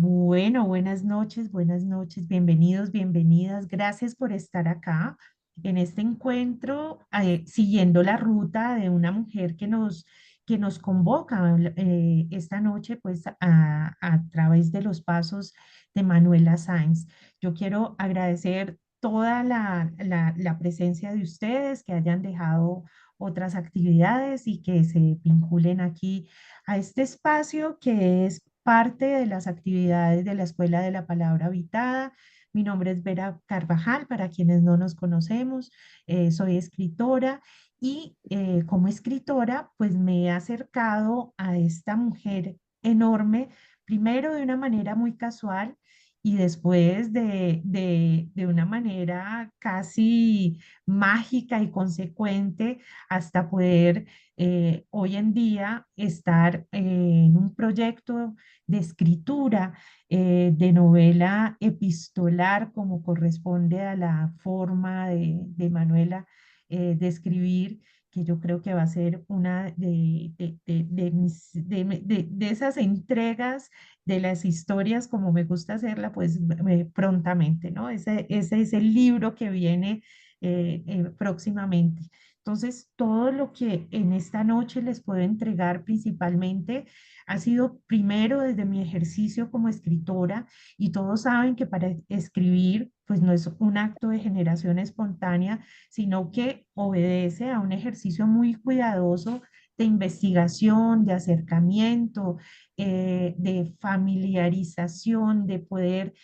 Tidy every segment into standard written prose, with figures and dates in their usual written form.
Bueno, buenas noches, bienvenidos, bienvenidas. Gracias por estar acá en este encuentro, siguiendo la ruta de una mujer que nos convoca esta noche, pues a través de los pasos de Manuela Sáenz. Yo quiero agradecer toda la presencia de ustedes, que hayan dejado otras actividades y que se vinculen aquí a este espacio que es parte de las actividades de la Escuela de la Palabra Habitada. Mi nombre es Vera Carvajal, para quienes no nos conocemos, soy escritora y como escritora pues me he acercado a esta mujer enorme, primero de una manera muy casual y después de una manera casi mágica y consecuente hasta poder hoy en día estar en un proyecto de escritura, de novela epistolar, como corresponde a la forma de Manuela de escribir, que yo creo que va a ser una de esas entregas de las historias, como me gusta hacerla, pues prontamente, ¿no? Ese es el libro que viene próximamente. Entonces, todo lo que en esta noche les puedo entregar principalmente ha sido primero desde mi ejercicio como escritora, y todos saben que para escribir pues no es un acto de generación espontánea, sino que obedece a un ejercicio muy cuidadoso de investigación, de acercamiento, de familiarización, de poder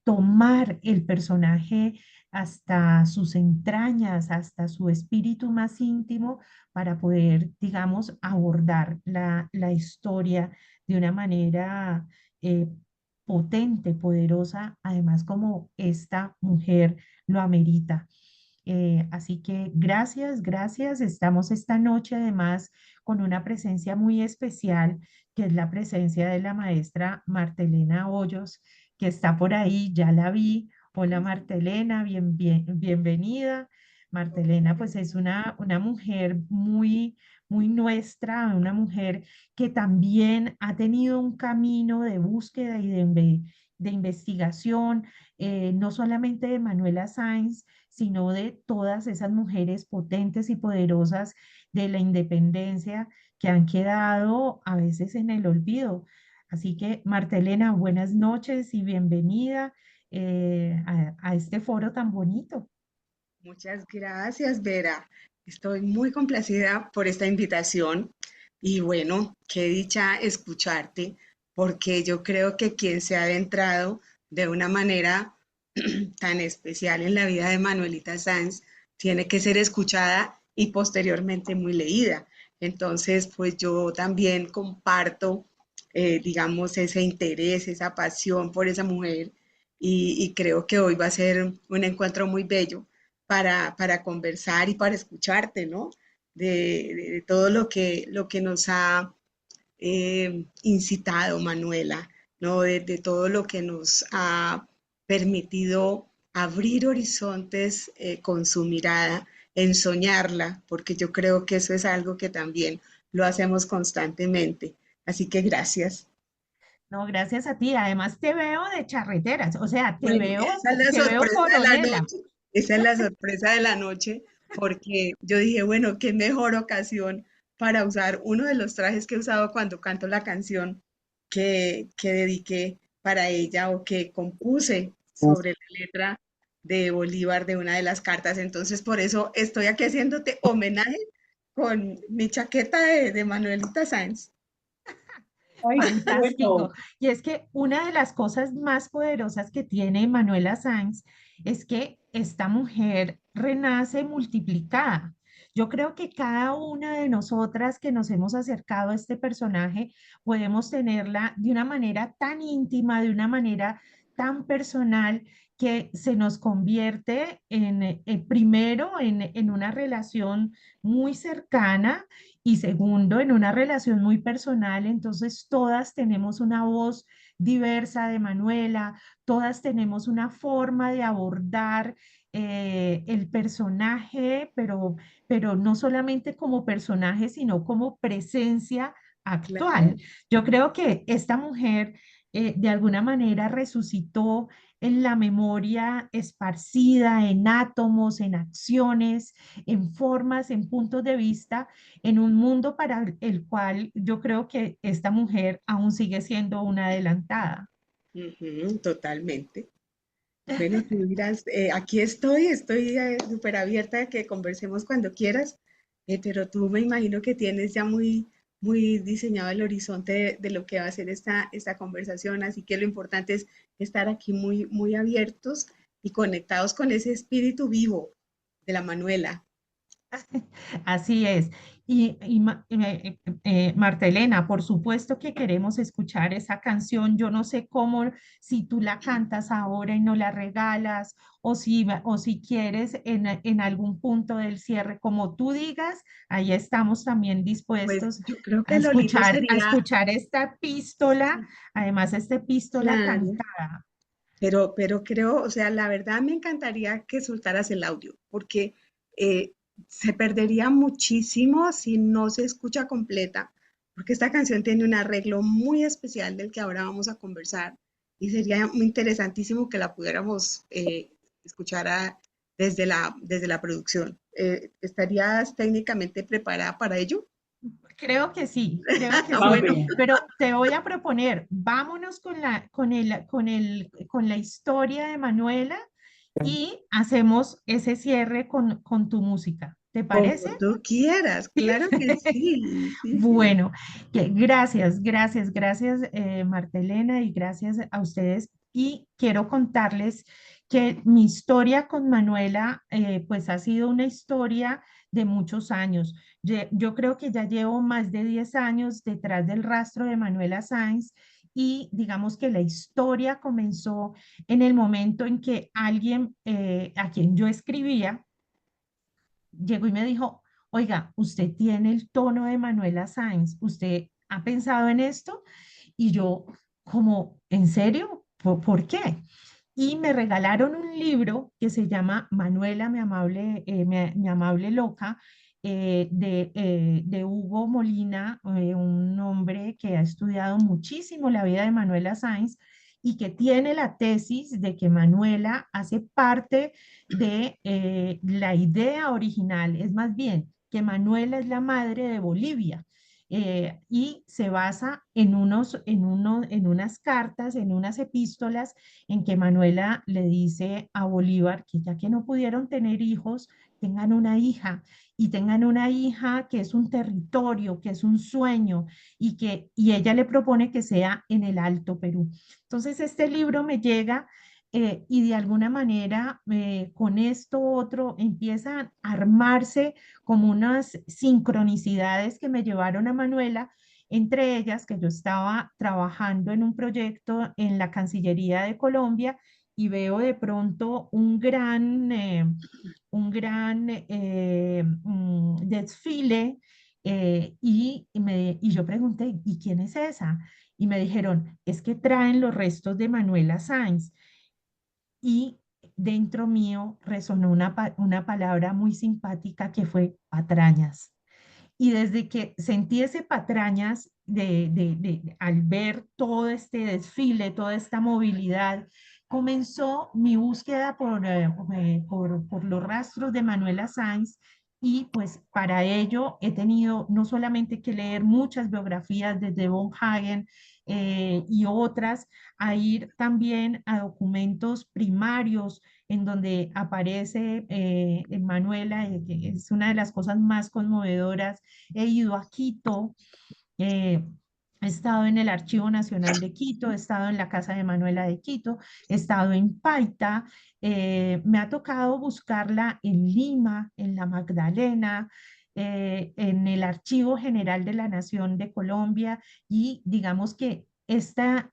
tomar el personaje hasta sus entrañas, hasta su espíritu más íntimo, para poder, digamos, abordar la historia de una manera eh, potente, poderosa, además como esta mujer lo amerita. Así que gracias, gracias. Estamos esta noche además con una presencia muy especial, que es la presencia de la maestra Martelena Hoyos, que está por ahí, ya la vi. Hola Martelena, bienvenida. Martelena pues es una mujer muy nuestra, una mujer que también ha tenido un camino de búsqueda y de investigación, no solamente de Manuela Sáenz, sino de todas esas mujeres potentes y poderosas de la independencia que han quedado a veces en el olvido. Así que, Martelena, buenas noches y bienvenida a este foro tan bonito. Muchas gracias, Vera. Estoy muy complacida por esta invitación y bueno, qué dicha escucharte, porque yo creo que quien se ha adentrado de una manera tan especial en la vida de Manuelita Sanz tiene que ser escuchada y posteriormente muy leída. Entonces, pues yo también comparto, digamos, ese interés, esa pasión por esa mujer y creo que hoy va a ser un encuentro muy bello para conversar y para escucharte, ¿no? De todo lo que nos ha incitado Manuela, ¿no? De todo lo que nos ha permitido abrir horizontes con su mirada, en soñarla, porque yo creo que eso es algo que también lo hacemos constantemente. Así que gracias. No, gracias a ti. Además te veo de charreteras, o sea, Bueno, esa es la te veo sorpresa de la coronela. noche. Esa es la sorpresa de la noche, porque yo dije, bueno, qué mejor ocasión para usar uno de los trajes que he usado cuando canto la canción que dediqué para ella o que compuse sobre la letra de Bolívar de una de las cartas. Entonces, por eso estoy aquí haciéndote homenaje con mi chaqueta de Manuelita Sáenz. Ay, qué Fantástico. bueno. Y es que una de las cosas más poderosas que tiene Manuela Sáenz es que esta mujer renace multiplicada. Yo creo que cada una de nosotras que nos hemos acercado a este personaje podemos tenerla de una manera tan íntima, de una manera tan personal, que se nos convierte en, primero, en una relación muy cercana, y segundo, en una relación muy personal. Entonces todas tenemos una voz diversa de Manuela, todas tenemos una forma de abordar el personaje, pero no solamente como personaje, sino como presencia Claro. actual. Yo creo que esta mujer de alguna manera resucitó en la memoria esparcida, en átomos, en acciones, en formas, en puntos de vista, en un mundo para el cual yo creo que esta mujer aún sigue siendo una adelantada. Ujú, totalmente. Bueno, tú dirás, aquí estoy súper abierta a que conversemos cuando quieras, pero tú me imagino que tienes ya muy diseñado el horizonte de lo que va a ser esta conversación, así que lo importante es estar aquí muy abiertos y conectados con ese espíritu vivo de la Manuela. Así es. Marta Elena, por supuesto que queremos escuchar esa canción. Yo no sé cómo, si tú la cantas ahora y no la regalas, o si quieres en algún punto del cierre, como tú digas, ahí estamos también Pues dispuestos yo creo que lo lindo a sería, escuchar esta epístola, sí, además esta epístola claro, cantada. pero creo, o sea, la verdad me encantaría que soltaras el audio, porque eh, se perdería muchísimo si no se escucha completa, porque esta canción tiene un arreglo muy especial del que ahora vamos a conversar y sería muy interesantísimo que la pudiéramos escuchar desde la producción. ¿Estarías técnicamente preparada para ello? Creo que Vamos sí, bien. pero te voy a proponer, vámonos con la historia de Manuela y hacemos ese cierre con tu música. ¿Te parece? Como tú quieras, Sí. claro que sí, sí, sí. Bueno, gracias, Martelena, y gracias a ustedes. Y quiero contarles que mi historia con Manuela, pues ha sido una historia de muchos años. Yo creo que ya llevo más de 10 años detrás del rastro de Manuela Sáenz y digamos que la historia comenzó en el momento en que alguien a quien yo escribía, llegó y me dijo, oiga, usted tiene el tono de Manuela Sáenz, ¿usted ha pensado en esto? Y yo, como, ¿en serio? ¿Por qué? Y me regalaron un libro que se llama Manuela, mi amable loca, de Hugo Molina, un hombre que ha estudiado muchísimo la vida de Manuela Sáenz y que tiene la tesis de que Manuela hace parte de la idea original, es más bien que Manuela es la madre de Bolivia. Y se basa en unas cartas, en unas epístolas en que Manuela le dice a Bolívar que ya que no pudieron tener hijos, tengan una hija y tengan una hija que es un territorio, que es un sueño y ella le propone que sea en el Alto Perú. Entonces este libro me llega y de alguna manera con esto otro empiezan a armarse como unas sincronicidades que me llevaron a Manuela, entre ellas que yo estaba trabajando en un proyecto en la Cancillería de Colombia y veo de pronto un gran desfile y yo pregunté, ¿y quién es esa? Y me dijeron, es que traen los restos de Manuela Sáenz y dentro mío resonó una palabra muy simpática que fue patrañas. Y desde que sentí ese patrañas al ver todo este desfile, toda esta movilidad, comenzó mi búsqueda por los rastros de Manuela Sáenz y pues para ello he tenido no solamente que leer muchas biografías desde Von Hagen y otras, a ir también a documentos primarios en donde aparece Manuela, que es una de las cosas más conmovedoras. He ido a Quito, eh, he estado en el Archivo Nacional de Quito, he estado en la Casa de Manuela de Quito, he estado en Paita, me ha tocado buscarla en Lima, en La Magdalena, en el Archivo General de la Nación de Colombia y digamos que esta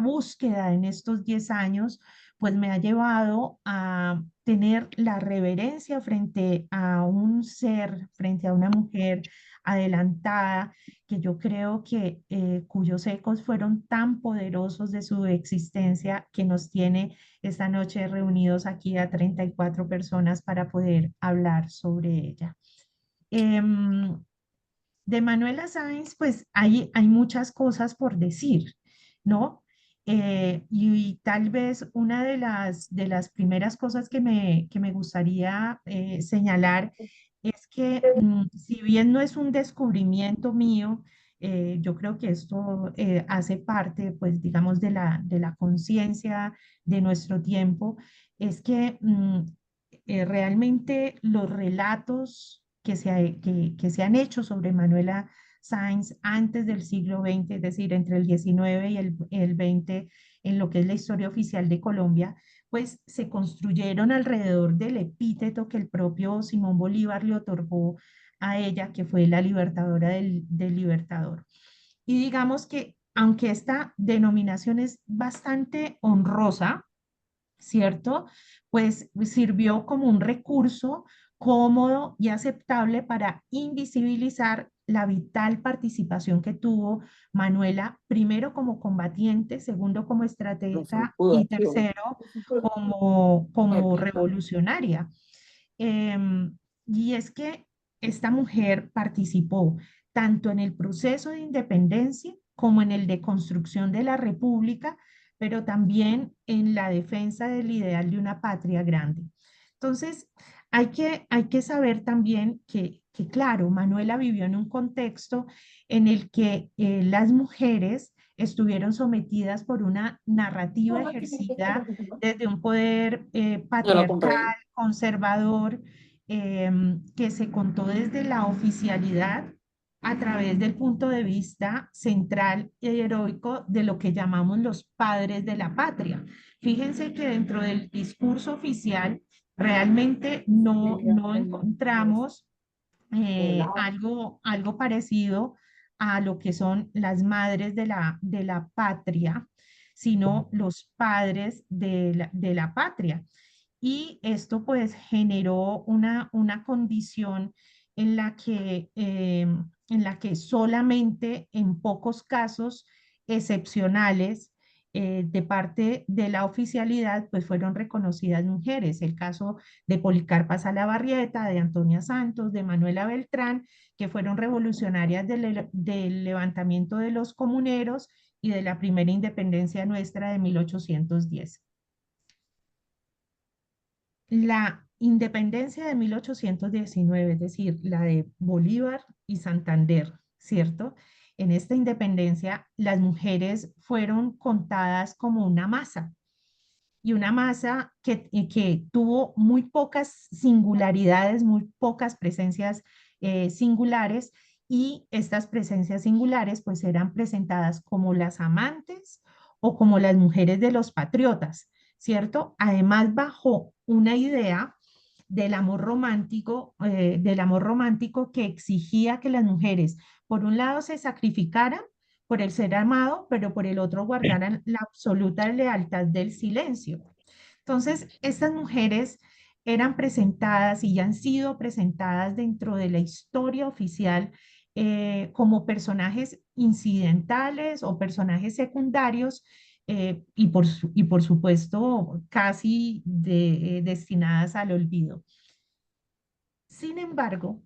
búsqueda en estos 10 años pues me ha llevado a tener la reverencia frente a un ser, frente a una mujer adelantada, que yo creo que cuyos ecos fueron tan poderosos de su existencia que nos tiene esta noche reunidos aquí a 34 personas para poder hablar sobre ella. Em, de Manuela Sáenz, pues hay muchas cosas por decir. ¿no? Y tal vez una de las primeras cosas que me gustaría señalar es que si bien no es un descubrimiento mío, yo creo que esto hace parte, pues, digamos, de la conciencia de nuestro tiempo, es que realmente los relatos que se han hecho sobre Manuela Sáenz antes del siglo XX, es decir, entre el XIX y el XX, en lo que es la historia oficial de Colombia, pues se construyeron alrededor del epíteto que el propio Simón Bolívar le otorgó a ella, que fue la libertadora del libertador. Y digamos que, aunque esta denominación es bastante honrosa, ¿cierto? Pues sirvió como un recurso cómodo y aceptable para invisibilizar la vital participación que tuvo Manuela, primero como combatiente, segundo como estratega y tercero como revolucionaria. Y es que esta mujer participó tanto en el proceso de independencia como en el de construcción de la República, pero también en la defensa del ideal de una patria grande. Entonces, hay que saber también claro, Manuela vivió en un contexto en el que las mujeres estuvieron sometidas por una narrativa ejercida desde un poder Yo lo patriarcal, compré. conservador, que se contó desde la oficialidad a través del punto de vista central y heroico de lo que llamamos los padres de la patria. Fíjense que dentro del discurso oficial realmente no encontramos algo parecido a lo que son las madres de la patria, sino los padres de la patria. Y esto pues generó una condición en la que solamente en pocos casos excepcionales de parte de la oficialidad pues fueron reconocidas mujeres. El caso de Policarpa Salabarrieta, de Antonia Santos, de Manuela Beltrán, que fueron revolucionarias del levantamiento de los comuneros y de la primera independencia nuestra de 1810. La independencia de 1819, es decir, la de Bolívar y Santander, ¿cierto? En esta independencia, las mujeres fueron contadas como una masa y una masa que tuvo muy pocas singularidades, muy pocas presencias singulares, y estas presencias singulares pues eran presentadas como las amantes o como las mujeres de los patriotas, ¿cierto? Además, bajo una idea del amor romántico que exigía que las mujeres, por un lado, se sacrificaran por el ser amado, pero por el otro guardaran la absoluta lealtad del silencio. Entonces, estas mujeres eran presentadas y ya han sido presentadas dentro de la historia oficial como personajes incidentales o personajes secundarios y por supuesto destinadas al olvido. Sin embargo,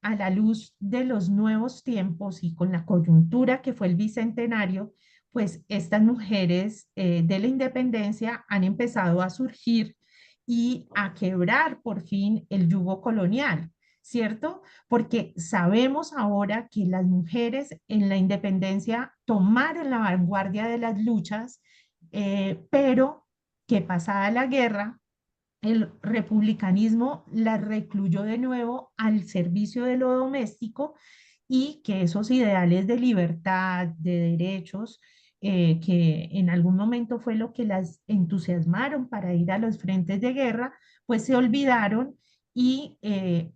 a la luz de los nuevos tiempos y con la coyuntura que fue el bicentenario, pues estas mujeres de la independencia han empezado a surgir y a quebrar por fin el yugo colonial, ¿cierto? Porque sabemos ahora que las mujeres en la independencia tomaron la vanguardia de las luchas, pero que pasada la guerra, el republicanismo la recluyó de nuevo al servicio de lo doméstico y que esos ideales de libertad, de derechos, que en algún momento fue lo que las entusiasmaron para ir a los frentes de guerra, pues se olvidaron y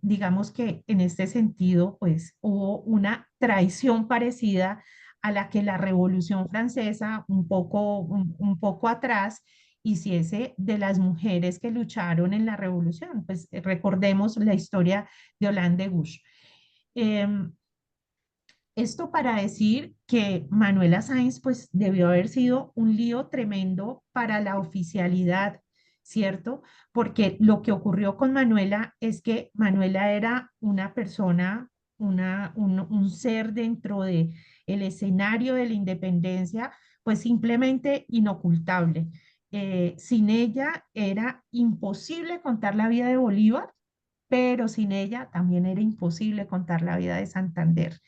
digamos que en este sentido, pues hubo una traición parecida a la que la Revolución Francesa, un poco atrás, hiciese de las mujeres que lucharon en la revolución. Pues recordemos la historia de Hollande Gush. Eh, Esto para decir que Manuela Sáenz pues debió haber sido un lío tremendo para la oficialidad, ¿cierto? Porque lo que ocurrió con Manuela es que Manuela era una persona, un ser dentro de el escenario de la independencia, pues simplemente inocultable. Sin ella era imposible contar la vida de Bolívar, pero sin ella también era imposible contar la vida de Santander.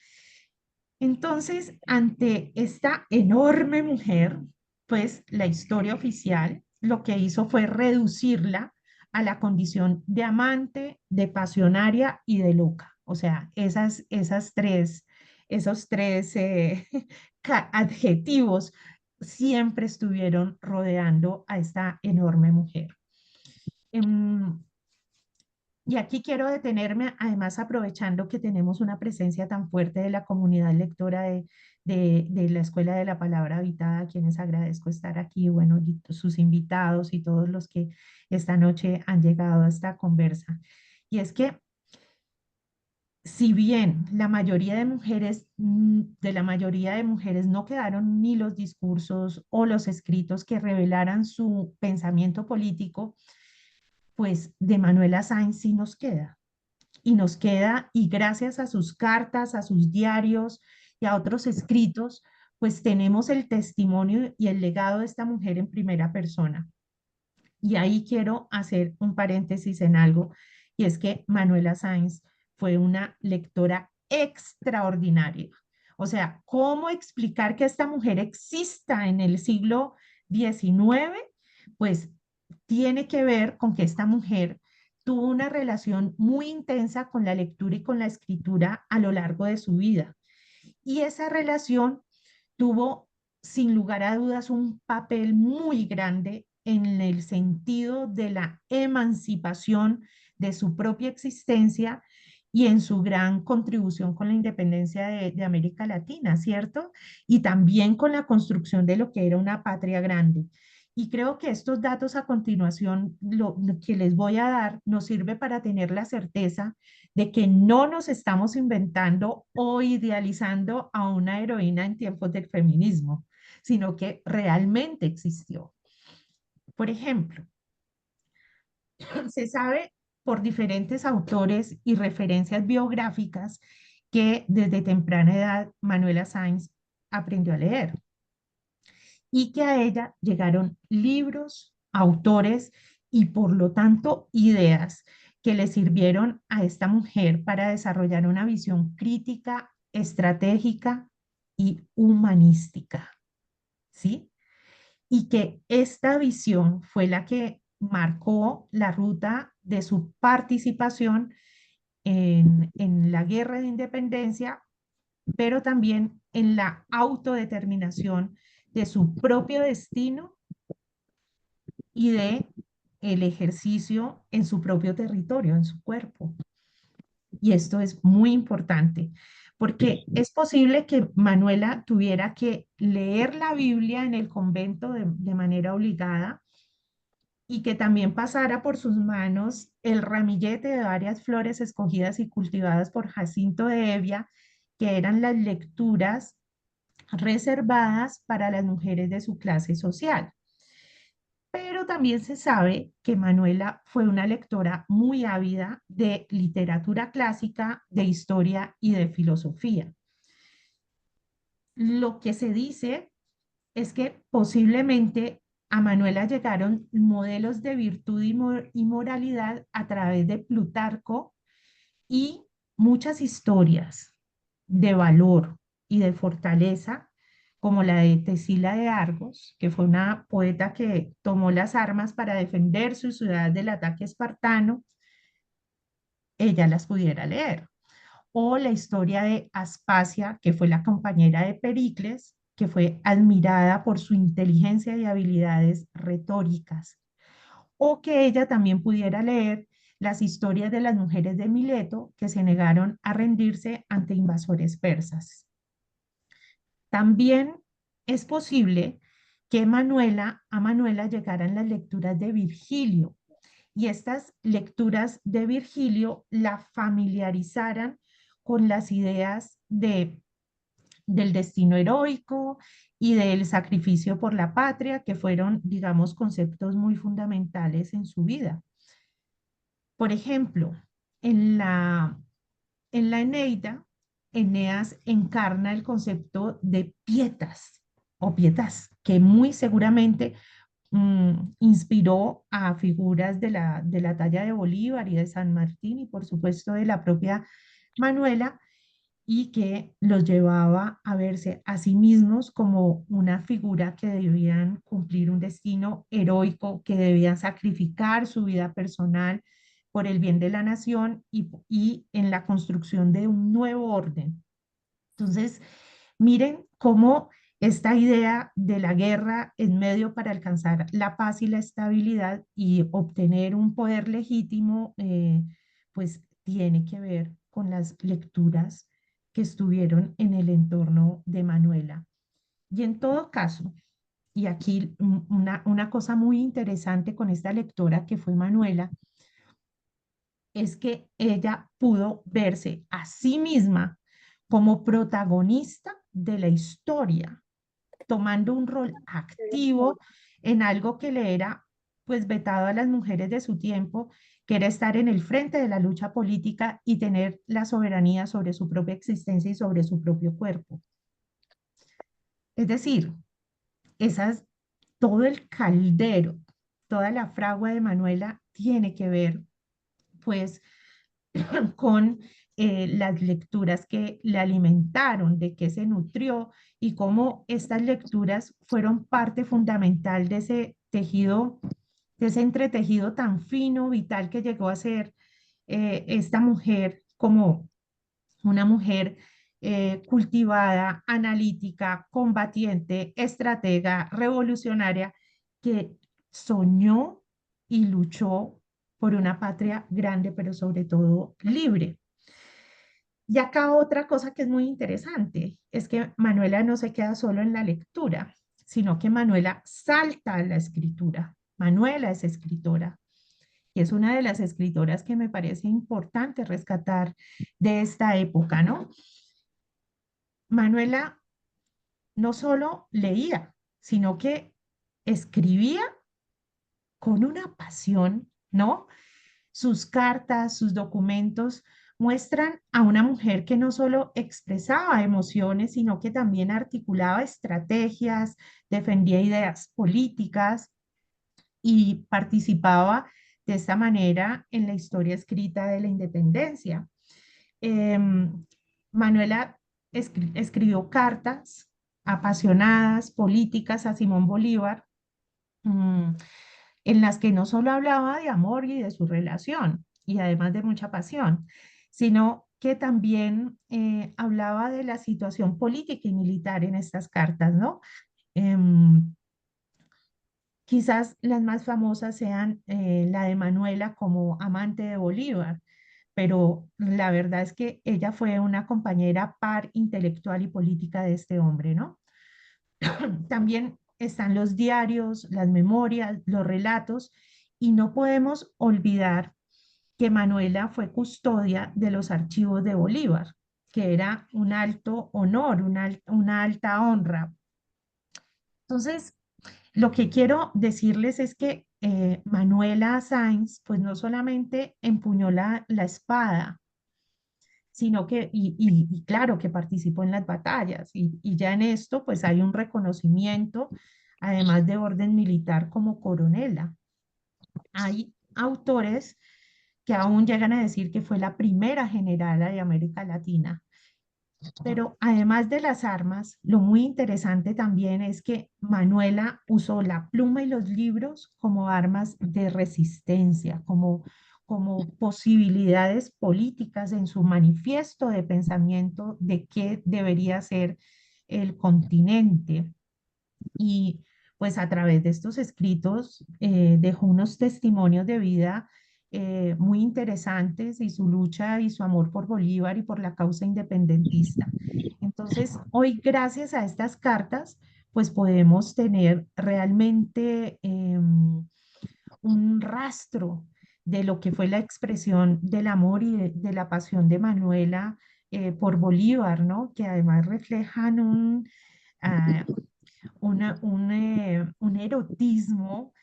Entonces, ante esta enorme mujer, pues la historia oficial lo que hizo fue reducirla a la condición de amante, de pasionaria y de loca. O sea, esos tres adjetivos siempre estuvieron rodeando a esta enorme mujer. Em, y aquí quiero detenerme, además aprovechando que tenemos una presencia tan fuerte de la comunidad lectora de la Escuela de la Palabra Habitada, a quienes agradezco estar aquí, bueno, y sus invitados y todos los que esta noche han llegado a esta conversa. Y es que si bien la mayoría de mujeres, de la mayoría de mujeres no quedaron ni los discursos o los escritos que revelaran su pensamiento político, pues de Manuela Sáenz sí nos queda y nos queda, y gracias a sus cartas, a sus diarios y a otros escritos, pues tenemos el testimonio y el legado de esta mujer en primera persona. Y ahí quiero hacer un paréntesis en algo, y es que Manuela Sáenz fue una lectora extraordinaria. O sea, ¿cómo explicar que esta mujer exista en el siglo XIX? Pues tiene que ver con que esta mujer tuvo una relación muy intensa con la lectura y con la escritura a lo largo de su vida. Y esa relación tuvo, sin lugar a dudas, un papel muy grande en el sentido de la emancipación de su propia existencia y en su gran contribución con la independencia de América Latina, ¿cierto? Y también con la construcción de lo que era una patria grande. Y creo que estos datos a continuación, lo que les voy a dar, nos sirve para tener la certeza de que no nos estamos inventando o idealizando a una heroína en tiempos del feminismo, sino que realmente existió. Por ejemplo, se sabe por diferentes autores y referencias biográficas que desde temprana edad Manuela Sáenz aprendió a leer y que a ella llegaron libros, autores y por lo tanto ideas que le sirvieron a esta mujer para desarrollar una visión crítica, estratégica y humanística, ¿sí? Y que esta visión fue la que marcó la ruta de su participación en la guerra de independencia, pero también en la autodeterminación de su propio destino y de el ejercicio en su propio territorio, en su cuerpo. Y esto es muy importante, porque es posible que Manuela tuviera que leer la Biblia en el convento de manera obligada y que también pasara por sus manos el ramillete de varias flores escogidas y cultivadas por Jacinto de Evia, que eran las lecturas reservadas para las mujeres de su clase social. Pero también se sabe que Manuela fue una lectora muy ávida de literatura clásica, de historia y de filosofía. Lo que se dice es que posiblemente a Manuela llegaron modelos de virtud y moralidad a través de Plutarco y muchas historias de valor y de fortaleza, como la de Tesila de Argos, que fue una poeta que tomó las armas para defender su ciudad del ataque espartano, ella las pudiera leer. O la historia de Aspasia, que fue la compañera de Pericles, que fue admirada por su inteligencia y habilidades retóricas. O que ella también pudiera leer las historias de las mujeres de Mileto que se negaron a rendirse ante invasores persas. También es posible que a Manuela llegaran las lecturas de Virgilio y estas lecturas de Virgilio la familiarizaran con las ideas del destino heroico y del sacrificio por la patria, que fueron, digamos, conceptos muy fundamentales en su vida. Por ejemplo, en la Eneida, Eneas encarna el concepto de pietas o pietas, que muy seguramente inspiró a figuras de la talla de Bolívar y de San Martín y por supuesto de la propia Manuela, y que los llevaba a verse a sí mismos como una figura que debían cumplir un destino heroico, que debían sacrificar su vida personal por el bien de la nación y en la construcción de un nuevo orden. Entonces, miren cómo esta idea de la guerra es medio para alcanzar la paz y la estabilidad y obtener un poder legítimo, pues tiene que ver con las lecturas que estuvieron en el entorno de Manuela. Y en todo caso, y aquí una cosa muy interesante con esta lectora que fue Manuela, es que ella pudo verse a sí misma como protagonista de la historia, tomando un rol activo en algo que le era pues vetado a las mujeres de su tiempo, que era estar en el frente de la lucha política y tener la soberanía sobre su propia existencia y sobre su propio cuerpo. Es decir, esas, todo el caldero, toda la fragua de Manuela tiene que ver pues con las lecturas que le alimentaron, de qué se nutrió y cómo estas lecturas fueron parte fundamental de ese tejido, de ese entretejido tan fino, vital que llegó a ser esta mujer como una mujer cultivada, analítica, combatiente, estratega, revolucionaria, que soñó y luchó por una patria grande, pero sobre todo libre. Y acá otra cosa que es muy interesante es que Manuela no se queda solo en la lectura, sino que Manuela salta a la escritura. Manuela es escritora y es una de las escritoras que me parece importante rescatar de esta época, ¿no? Manuela no solo leía, sino que escribía con una pasión, ¿no? Sus cartas, sus documentos muestran a una mujer que no solo expresaba emociones, sino que también articulaba estrategias, defendía ideas políticas y participaba de esta manera en la historia escrita de la independencia. Em, Manuela escribió cartas apasionadas, políticas a Simón Bolívar, mm, en las que no solo hablaba de amor y de su relación, y además de mucha pasión, sino que también hablaba de la situación política y militar en estas cartas, ¿no? Em, Quizás las más famosas sean la de Manuela como amante de Bolívar, pero la verdad es que ella fue una compañera par intelectual y política de este hombre, ¿no? También están los diarios, las memorias, los relatos, y no podemos olvidar que Manuela fue custodia de los archivos de Bolívar, que era un alto honor, una alta honra. Entonces, lo que quiero decirles es que Manuela Sáenz, pues no solamente empuñó la espada, sino que, y claro, que participó en las batallas, y ya en esto, pues hay un reconocimiento, además de orden militar como coronela. Hay autores que aún llegan a decir que fue la primera generala de América Latina. Pero además de las armas, lo muy interesante también es que Manuela usó la pluma y los libros como armas de resistencia, como posibilidades políticas en su manifiesto de pensamiento de qué debería ser el continente. Y pues a través de estos escritos dejó unos testimonios de vida muy interesantes y su lucha y su amor por Bolívar y por la causa independentista. Entonces, hoy gracias a estas cartas, pues podemos tener realmente un rastro de lo que fue la expresión del amor y de la pasión de Manuela por Bolívar, ¿no? Que además reflejan ah, un erotismo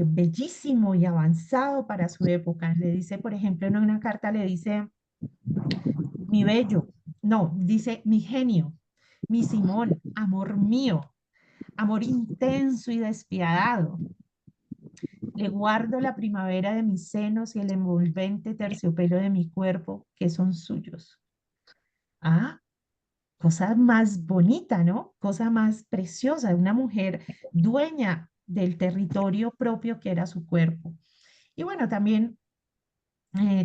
bellísimo y avanzado para su época. Le dice, por ejemplo, en una carta le dice, mi bello, no, dice mi genio, mi Simón, amor mío, amor intenso y despiadado. Le guardo la primavera de mis senos y el envolvente terciopelo de mi cuerpo, que son suyos. Ah, cosa más bonita, ¿no? Cosa más preciosa, una mujer dueña del territorio propio que era su cuerpo. Y bueno, también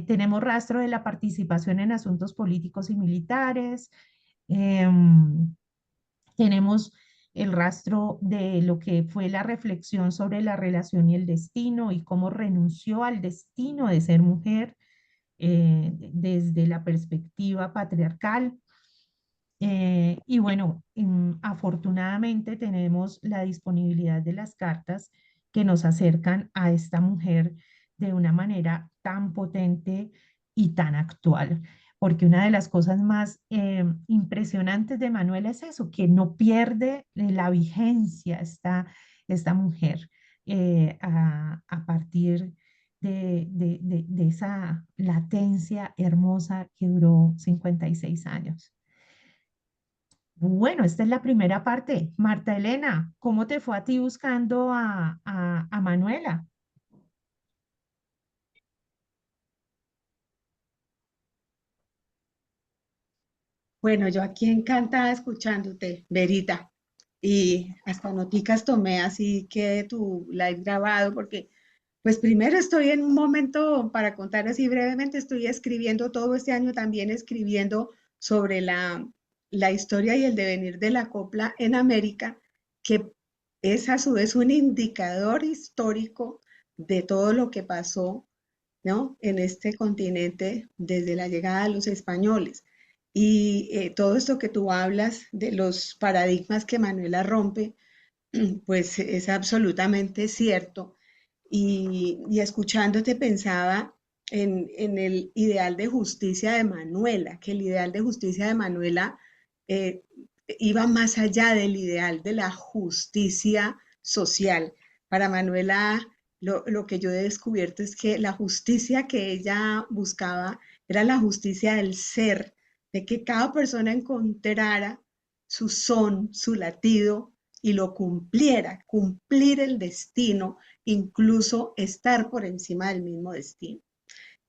tenemos rastro de la participación en asuntos políticos y militares. em, Tenemos el rastro de lo que fue la reflexión sobre la relación y el destino y cómo renunció al destino de ser mujer desde la perspectiva patriarcal. Y bueno, afortunadamente tenemos la disponibilidad de las cartas que nos acercan a esta mujer de una manera tan potente y tan actual. Porque una de las cosas más impresionantes de Manuela es eso, que no pierde la vigencia esta mujer a partir de esa latencia hermosa que duró 56 años. Bueno, esta es la primera parte. Marta Elena, ¿cómo te fue a ti buscando a Manuela? Bueno, yo aquí encantada escuchándote, Verita. Y hasta noticas tomé así que tu live grabado, porque pues primero estoy en un momento, para contar así brevemente, estoy escribiendo todo este año también escribiendo sobre la historia y el devenir de la copla en América, que es a su vez un indicador histórico de todo lo que pasó, ¿no? En este continente desde la llegada de los españoles. Y todo esto que tú hablas de los paradigmas que Manuela rompe, pues es absolutamente cierto. Y escuchándote pensaba en el ideal de justicia de Manuela, que el ideal de justicia de Manuela eh, iba más allá del ideal de la justicia social. Para Manuela, lo que yo he descubierto es que la justicia que ella buscaba era la justicia del ser, de que cada persona encontrara su son, su latido y lo cumpliera, cumplir el destino, incluso estar por encima del mismo destino.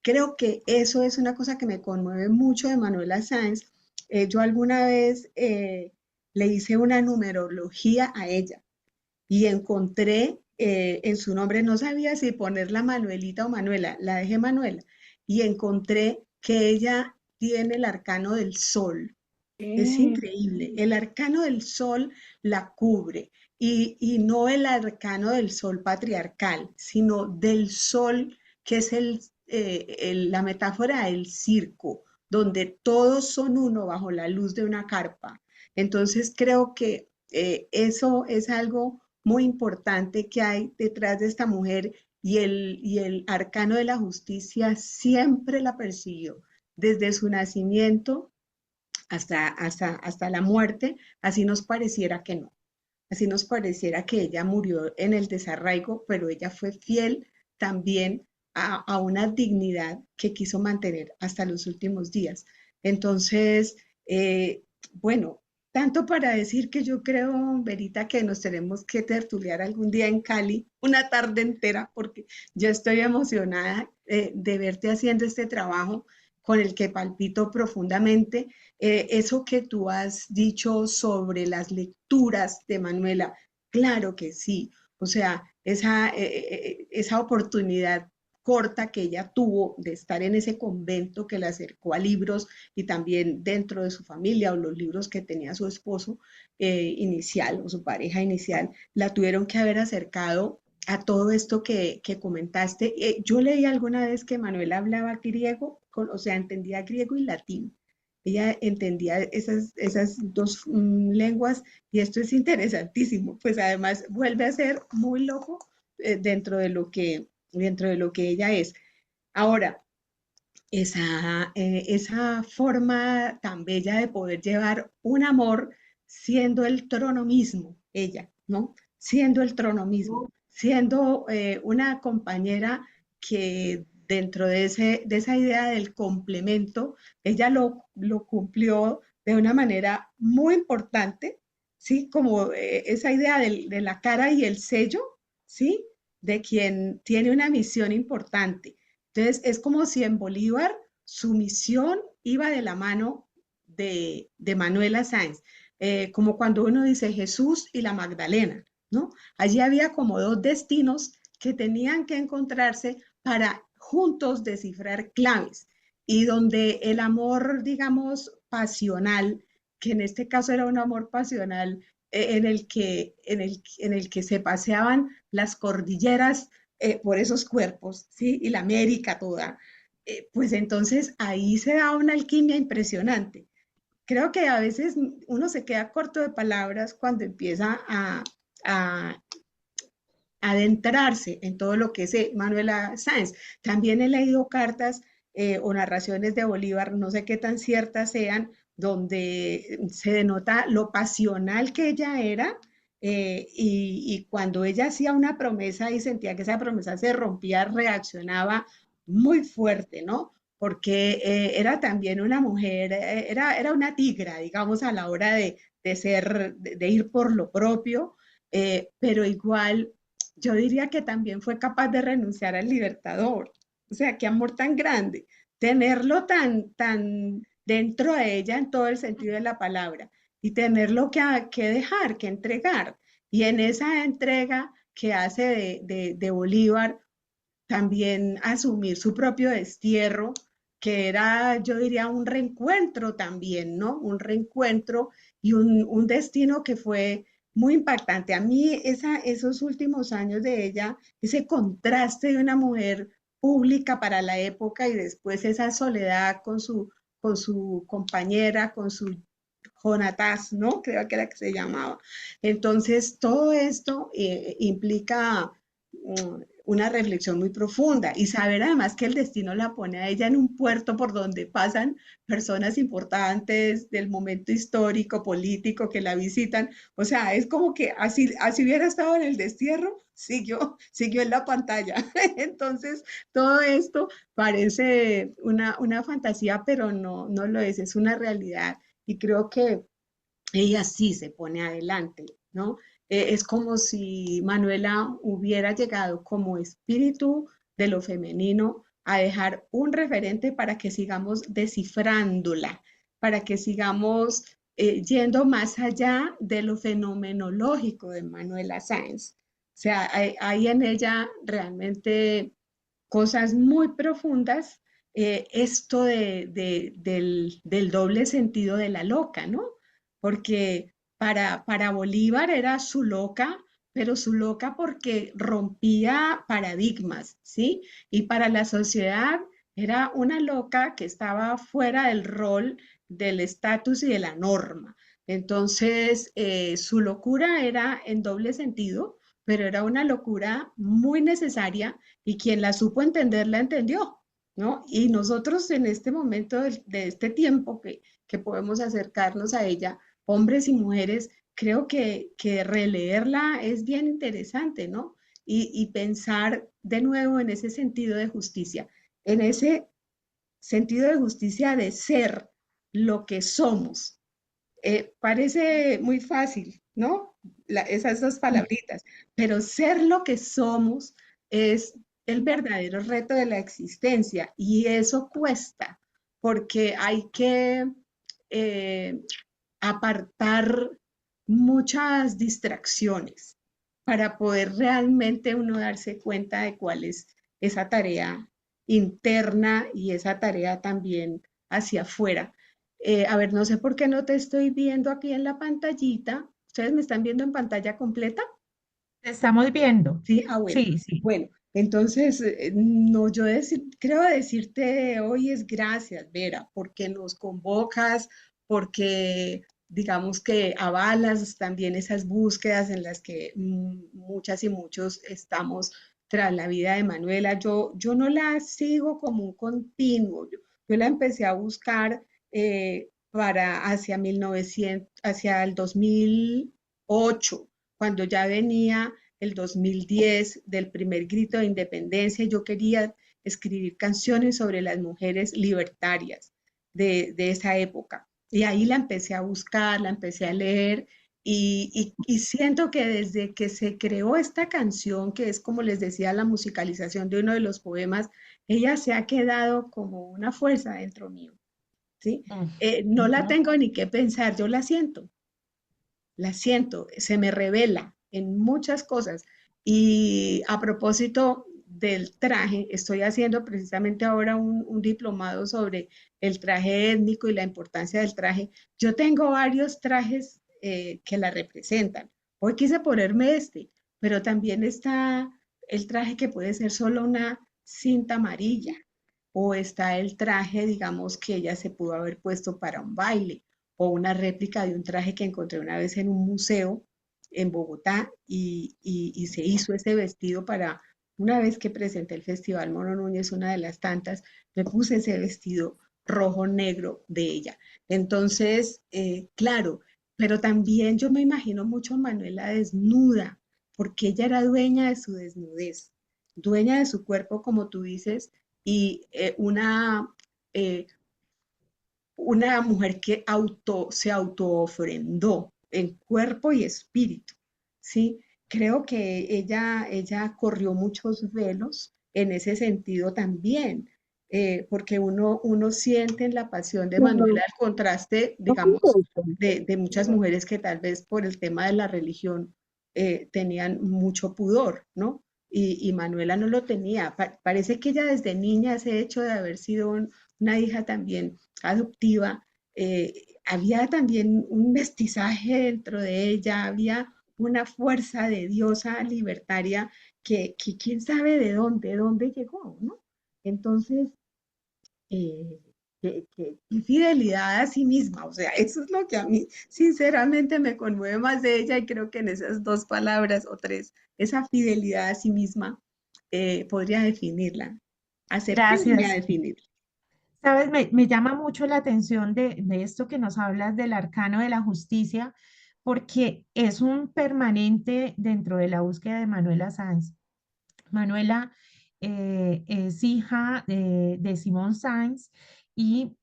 Creo que eso es una cosa que me conmueve mucho de Manuela Sáenz. Yo alguna vez le hice una numerología a ella y encontré en su nombre, no sabía si ponerla Manuelita o Manuela, la dejé Manuela, y encontré que ella tiene el arcano del sol. Es Sí, increíble. El arcano del sol la cubre y no el arcano del sol patriarcal, sino del sol que es la metáfora del circo, donde todos son uno bajo la luz de una carpa. Entonces creo que eso es algo muy importante que hay detrás de esta mujer y el arcano de la justicia siempre la persiguió desde su nacimiento hasta la muerte, así nos pareciera que no, así nos pareciera que ella murió en el desarraigo, pero ella fue fiel también a una dignidad que quiso mantener hasta los últimos días. Entonces, bueno, tanto para decir que yo creo, Verita, que nos tenemos que tertuliar algún día en Cali, una tarde entera, porque yo estoy emocionada de verte haciendo este trabajo con el que palpito profundamente. Eso que tú has dicho sobre las lecturas de Manuela, claro que sí. O sea, esa oportunidad corta que ella tuvo de estar en ese convento que la acercó a libros y también dentro de su familia o los libros que tenía su esposo inicial o su pareja inicial, la tuvieron que haber acercado a todo esto que comentaste. Yo leí alguna vez que Manuela hablaba griego, o sea, entendía griego y latín. Ella entendía esas dos lenguas y esto es interesantísimo. Pues además vuelve a ser muy loco dentro de lo que ella es. Ahora, esa forma tan bella de poder llevar un amor siendo el trono mismo, ella, ¿no? Siendo el trono mismo, siendo una compañera que dentro de esa idea del complemento, ella lo cumplió de una manera muy importante, ¿sí? Como esa idea de la cara y el sello, ¿sí? De quien tiene una misión importante. Entonces, es como si en Bolívar su misión iba de la mano de Manuela Sáenz, como cuando uno dice Jesús y la Magdalena, ¿no? Allí había como dos destinos que tenían que encontrarse para juntos descifrar claves y donde el amor, digamos, pasional, que en este caso era un amor pasional en el que se paseaban las cordilleras por esos cuerpos, ¿sí? Y la América toda, pues entonces ahí se da una alquimia impresionante. Creo que a veces uno se queda corto de palabras cuando empieza a adentrarse en todo lo que es Manuela Sáenz. También he leído cartas o narraciones de Bolívar, no sé qué tan ciertas sean, donde se denota lo pasional que ella era y cuando ella hacía una promesa y sentía que esa promesa se rompía, reaccionaba muy fuerte, ¿no? Porque era también una mujer, era una tigra, digamos, a la hora de ir por lo propio, pero igual yo diría que también fue capaz de renunciar al Libertador. O sea, qué amor tan grande, tenerlo tan dentro de ella en todo el sentido de la palabra y tenerlo que dejar, que entregar. Y en esa entrega que hace de Bolívar, también asumir su propio destierro, que era, yo diría, un reencuentro también, ¿no? Un reencuentro y un destino que fue muy impactante. A mí esos últimos años de ella, ese contraste de una mujer pública para la época y después esa soledad con su compañera, con su Jonatas, ¿no? Creo que era que se llamaba. Entonces, todo esto implica una reflexión muy profunda y saber además que el destino la pone a ella en un puerto por donde pasan personas importantes del momento histórico, político que la visitan. O sea, es como que así hubiera estado en el destierro, siguió en la pantalla. Entonces, todo esto parece una fantasía, pero no lo es una realidad. Y creo que ella sí se pone adelante, ¿no? Es como si Manuela hubiera llegado como espíritu de lo femenino a dejar un referente para que sigamos descifrándola, para que sigamos yendo más allá de lo fenomenológico de Manuela Sáenz. O sea, hay en ella realmente cosas muy profundas, esto del doble sentido de la loca, ¿no? Porque para Bolívar era su loca, pero su loca porque rompía paradigmas, ¿sí? Y para la sociedad era una loca que estaba fuera del rol, del estatus y de la norma. Entonces, su locura era en doble sentido, pero era una locura muy necesaria y quien la supo entender la entendió, ¿no? Y nosotros en este momento de este tiempo que podemos acercarnos a ella, hombres y mujeres, creo que releerla es bien interesante, ¿no? Y pensar de nuevo en ese sentido de justicia, en ese sentido de justicia de ser lo que somos. Parece muy fácil, ¿no? Esas dos palabritas, pero ser lo que somos es el verdadero reto de la existencia y eso cuesta porque hay que eh, apartar muchas distracciones para poder realmente uno darse cuenta de cuál es esa tarea interna y esa tarea también hacia afuera. A ver, no sé por qué no te estoy viendo aquí en la pantallita. ¿Ustedes me están viendo en pantalla completa? Te estamos viendo. Sí, bueno. Sí, sí. Bueno, entonces, no, creo decirte hoy es gracias, Vera, porque nos convocas, porque digamos que avalas también esas búsquedas en las que muchas y muchos estamos tras la vida de Manuela. Yo no la sigo como un continuo, yo la empecé a buscar para hacia 1900, hacia el 2008, cuando ya venía el 2010 del primer grito de independencia. Yo quería escribir canciones sobre las mujeres libertarias de esa época. Y ahí la empecé a buscar, la empecé a leer y siento que desde que se creó esta canción, que es como les decía, la musicalización de uno de los poemas, ella se ha quedado como una fuerza dentro mío, ¿sí? Mm, No la ujú. tengo ni que pensar, yo la siento, se me revela en muchas cosas. Y a propósito del traje, estoy haciendo precisamente ahora un diplomado sobre el traje étnico y la importancia del traje. Yo tengo varios trajes que la representan. Hoy quise ponerme este, pero también está el traje que puede ser solo una cinta amarilla o está el traje, digamos, que ella se pudo haber puesto para un baile o una réplica de un traje que encontré una vez en un museo en Bogotá y se hizo ese vestido para, una vez que presenté el Festival Mono Núñez, una de las tantas, me puse ese vestido rojo negro de ella. Entonces, claro, pero también yo me imagino mucho a Manuela desnuda, porque ella era dueña de su desnudez, dueña de su cuerpo, como tú dices, y eh, una mujer que se autoofrendó en cuerpo y espíritu, ¿sí? Creo que ella corrió muchos velos en ese sentido también, porque uno siente en la pasión de Manuela el contraste, digamos, de muchas mujeres que tal vez por el tema de la religión tenían mucho pudor, ¿no? Y Manuela no lo tenía. Parece que ella desde niña, ese hecho de haber sido una hija también adoptiva, eh, había también un mestizaje dentro de ella, había una fuerza de diosa libertaria que quién sabe de dónde llegó, ¿no? Entonces, eh, qué fidelidad a sí misma, o sea, eso es lo que a mí sinceramente me conmueve más de ella y creo que en esas dos palabras o tres, esa fidelidad a sí misma podría definirla, acercarme a Gracias. definirla. Sabes, me llama mucho la atención de esto que nos hablas del arcano de la justicia, porque es un permanente dentro de la búsqueda de Manuela Sáenz. Manuela es hija de Simón Sáenz y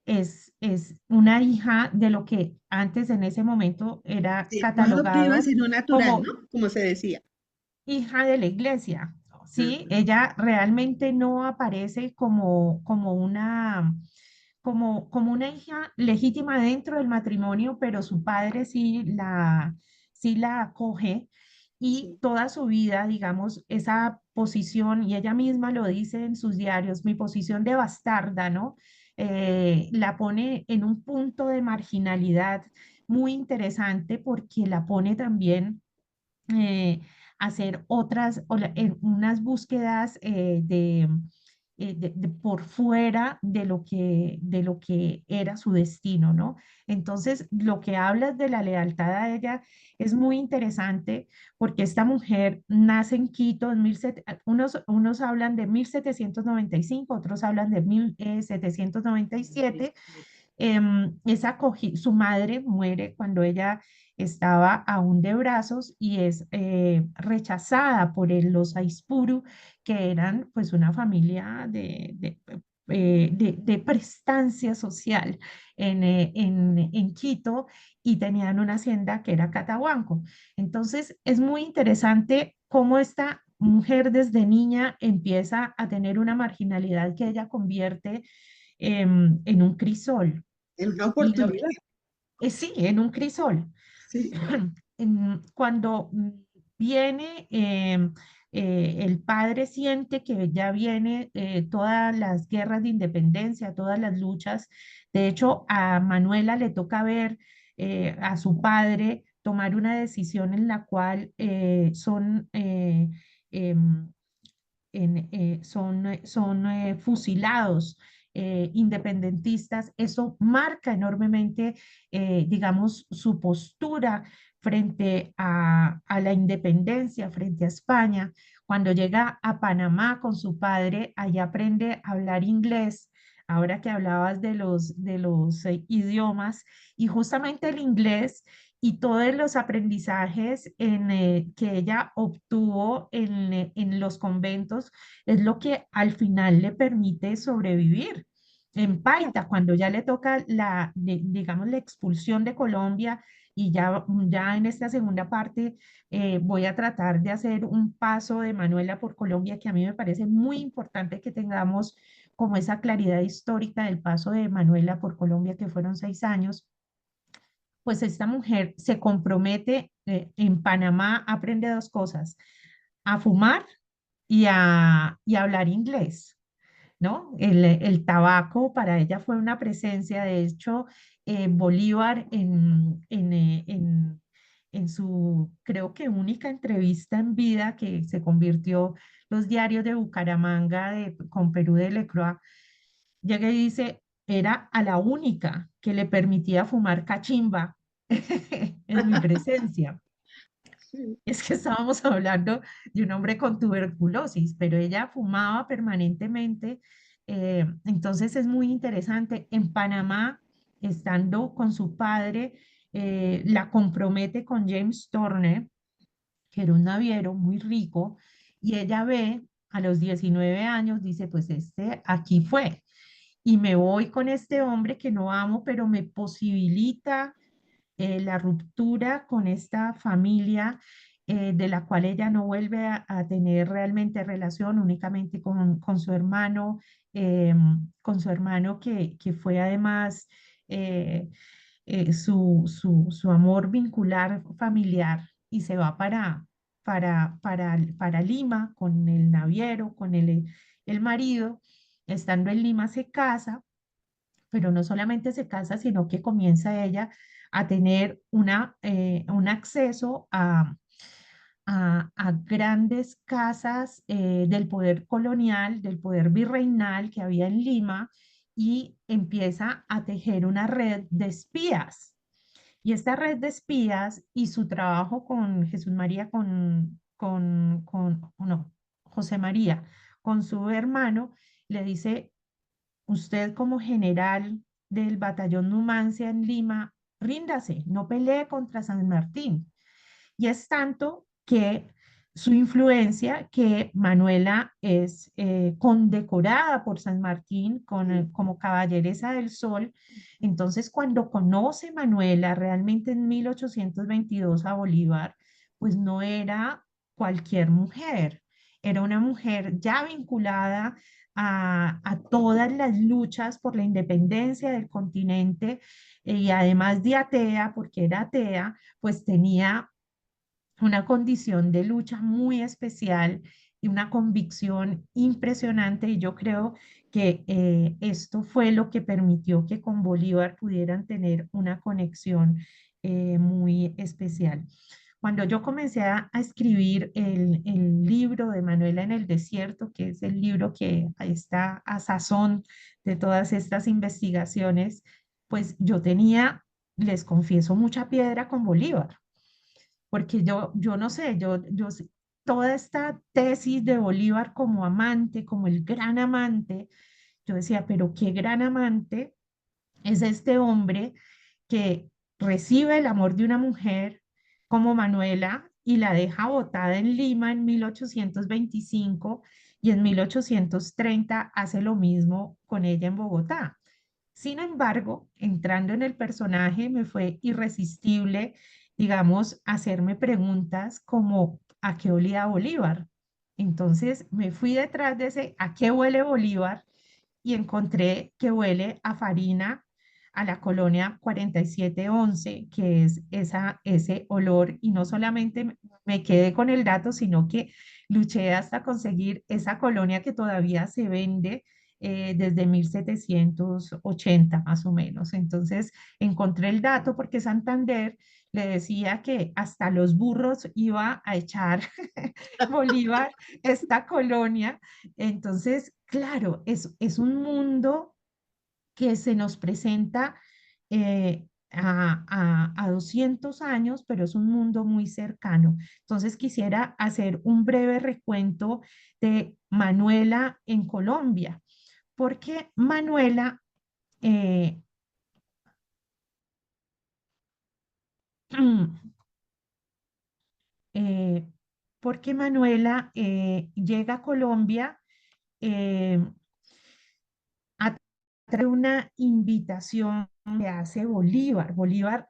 es una hija de lo que antes en ese momento era Sí, no adoptiva, catalogado sino natural, como ¿no? Como se decía. hija de la iglesia, ¿sí? Ujú. Ella realmente no aparece como una hija legítima dentro del matrimonio, pero su padre sí la acoge y Sí. toda su vida, digamos, esa posición, y ella misma lo dice en sus diarios, mi posición de bastarda, ¿no? La pone en un punto de marginalidad muy interesante porque la pone también eh, hacer unas búsquedas por fuera de lo que era su destino, ¿no? Entonces, lo que hablas de la lealtad a ella es muy interesante porque esta mujer nace en Quito unos hablan de 1795, otros hablan de 1797. Su madre muere cuando ella estaba aún de brazos y es rechazada por los Aispuru, que eran pues una familia de prestancia social en Quito y tenían una hacienda que era Catahuanco. Entonces es muy interesante cómo esta mujer desde niña empieza a tener una marginalidad que ella convierte en un crisol. En una Y oportunidad. sí, en un crisol. Sí. Cuando viene, el padre siente que ya viene todas las guerras de independencia, todas las luchas. De hecho, a Manuela le toca ver a su padre tomar una decisión en la cual em, son fusilados independentistas. Eso marca enormemente, digamos, su postura frente a la independencia, frente a España. Cuando llega a Panamá con su padre, allá aprende a hablar inglés. Ahora que hablabas de los idiomas, y justamente el inglés y todos los aprendizajes que ella obtuvo en los conventos es lo que al final le permite sobrevivir. En Paita, cuando ya le toca digamos, la expulsión de Colombia y ya en esta segunda parte voy a tratar de hacer un paso de Manuela por Colombia que a mí me parece muy importante que tengamos como esa claridad histórica del paso de Manuela por Colombia, que fueron 6 años. Pues esta mujer se compromete en Panamá, aprende dos cosas, a fumar y a hablar inglés, ¿no? El tabaco para ella fue una presencia. De hecho, Bolívar en su, creo que única entrevista en vida, que se convirtió los diarios de Bucaramanga con Perú de Lecroix, llega y dice, era a la única que le permitía fumar cachimba en mi presencia. Es que estábamos hablando de un hombre con tuberculosis, pero ella fumaba permanentemente. Entonces es muy interesante. En Panamá, estando con su padre, la compromete con James Turner, que era un naviero muy rico, y ella ve a los 19 años, dice, pues este aquí fue y me voy con este hombre que no amo, pero me posibilita la ruptura con esta familia de la cual ella no vuelve a tener realmente relación, únicamente con su hermano, eh, con su hermano que fue además su amor vincular familiar y se va para Lima con el naviero, con el marido. Estando en Lima se casa, pero no solamente se casa, sino que comienza ella a tener un acceso a grandes casas del poder colonial, del poder virreinal que había en Lima, y empieza a tejer una red de espías. Y esta red de espías y su trabajo con Jesús María, no, José María, con su hermano, le dice, usted como general del batallón Numancia en Lima, ríndase, no pelee contra San Martín. Y es tanto que su influencia que Manuela es condecorada por San Martín como caballeresa del Sol. Entonces, cuando conoce Manuela realmente en 1822 a Bolívar, pues no era cualquier mujer, era una mujer ya vinculada a todas las luchas por la independencia del continente y además de atea, porque era atea, pues tenía una condición de lucha muy especial y una convicción impresionante. Y yo creo que esto fue lo que permitió que con Bolívar pudieran tener una conexión muy especial. Cuando yo comencé a escribir el libro de Manuela en el desierto, que es el libro que está a sazón de todas estas investigaciones, pues yo tenía, les confieso, mucha piedra con Bolívar porque yo no sé, toda esta tesis de Bolívar como amante, como el gran amante, yo decía, pero qué gran amante es este hombre que recibe el amor de una mujer como Manuela y la deja botada en Lima en 1825 y en 1830 hace lo mismo con ella en Bogotá. Sin embargo, entrando en el personaje, me fue irresistible, digamos, hacerme preguntas como ¿a qué olía Bolívar? Entonces me fui detrás de ese ¿a qué huele Bolívar? Y encontré que huele a farina, a la colonia 4711, que es ese olor. Y no solamente me quedé con el dato, sino que luché hasta conseguir esa colonia que todavía se vende desde 1780 más o menos. Entonces encontré el dato porque Santander le decía que hasta los burros iba a echar Bolívar esta colonia. Entonces, claro, es un mundo que se nos presenta a 200 años, pero es un mundo muy cercano. Entonces, quisiera hacer un breve recuento de Manuela en Colombia, porque Manuela, eh, eh, porque Manuela llega a Colombia eh, a través de una invitación que hace Bolívar. Bolívar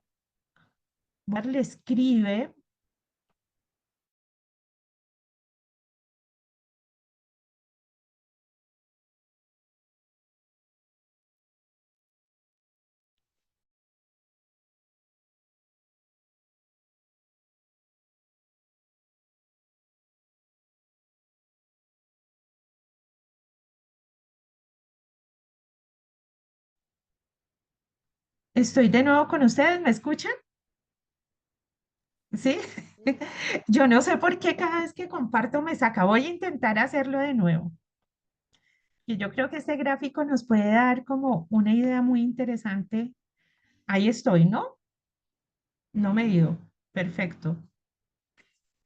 le escribe. Estoy de nuevo con ustedes, ¿me escuchan? ¿Sí? Yo no sé por qué cada vez que comparto me saca. Voy a intentar hacerlo de nuevo. Y yo creo que este gráfico nos puede dar como una idea muy interesante. Ahí estoy, ¿no? No me he ido. Perfecto.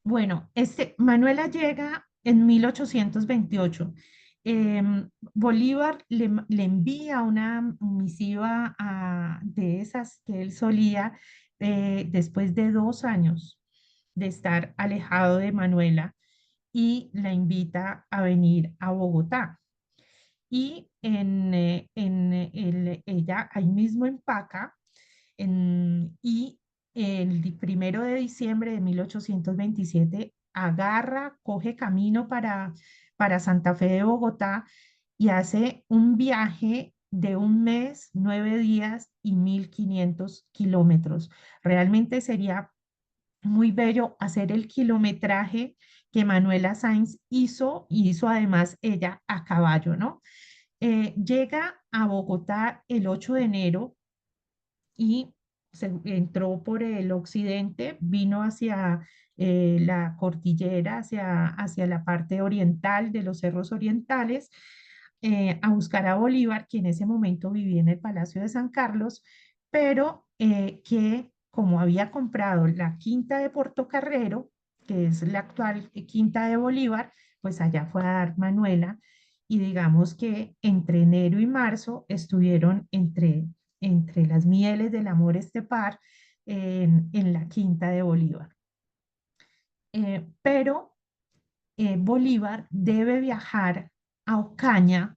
Bueno, Manuela llega en 1828. Bolívar le envía una misiva de esas que él solía después de 2 años de estar alejado de Manuela y la invita a venir a Bogotá. Y ella ahí mismo empaca y el 1 de diciembre de 1827 coge camino para Santa Fe de Bogotá y hace un viaje de 1 mes, 9 días y 1500 kilómetros. Realmente sería muy bello hacer el kilometraje que Manuela Sáenz hizo y hizo además ella a caballo, ¿no? Llega a Bogotá el 8 de enero y se entró por el occidente, vino hacia la cordillera, hacia la parte oriental de los cerros orientales, a buscar a Bolívar, que en ese momento vivía en el Palacio de San Carlos, pero que como había comprado la quinta de Portocarrero, que es la actual quinta de Bolívar, pues allá fue a dar Manuela y digamos que entre enero y marzo estuvieron entre las mieles del amor estepar en la quinta de Bolívar. Pero Bolívar debe viajar a Ocaña,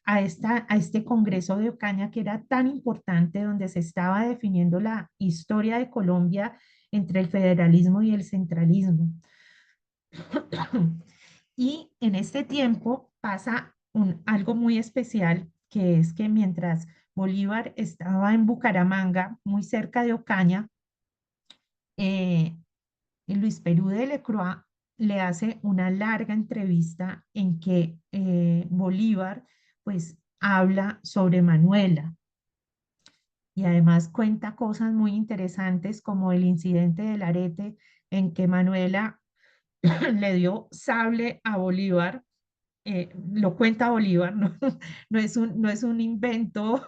a este Congreso de Ocaña que era tan importante, donde se estaba definiendo la historia de Colombia entre el federalismo y el centralismo. Y en este tiempo pasa algo muy especial, que es que mientras Bolívar estaba en Bucaramanga, muy cerca de Ocaña, eh, Luis Perú de Lecroix le hace una larga entrevista en que Bolívar pues habla sobre Manuela y además cuenta cosas muy interesantes como el incidente del arete en que Manuela le dio sable a Bolívar. Lo cuenta Bolívar, no, no es un invento,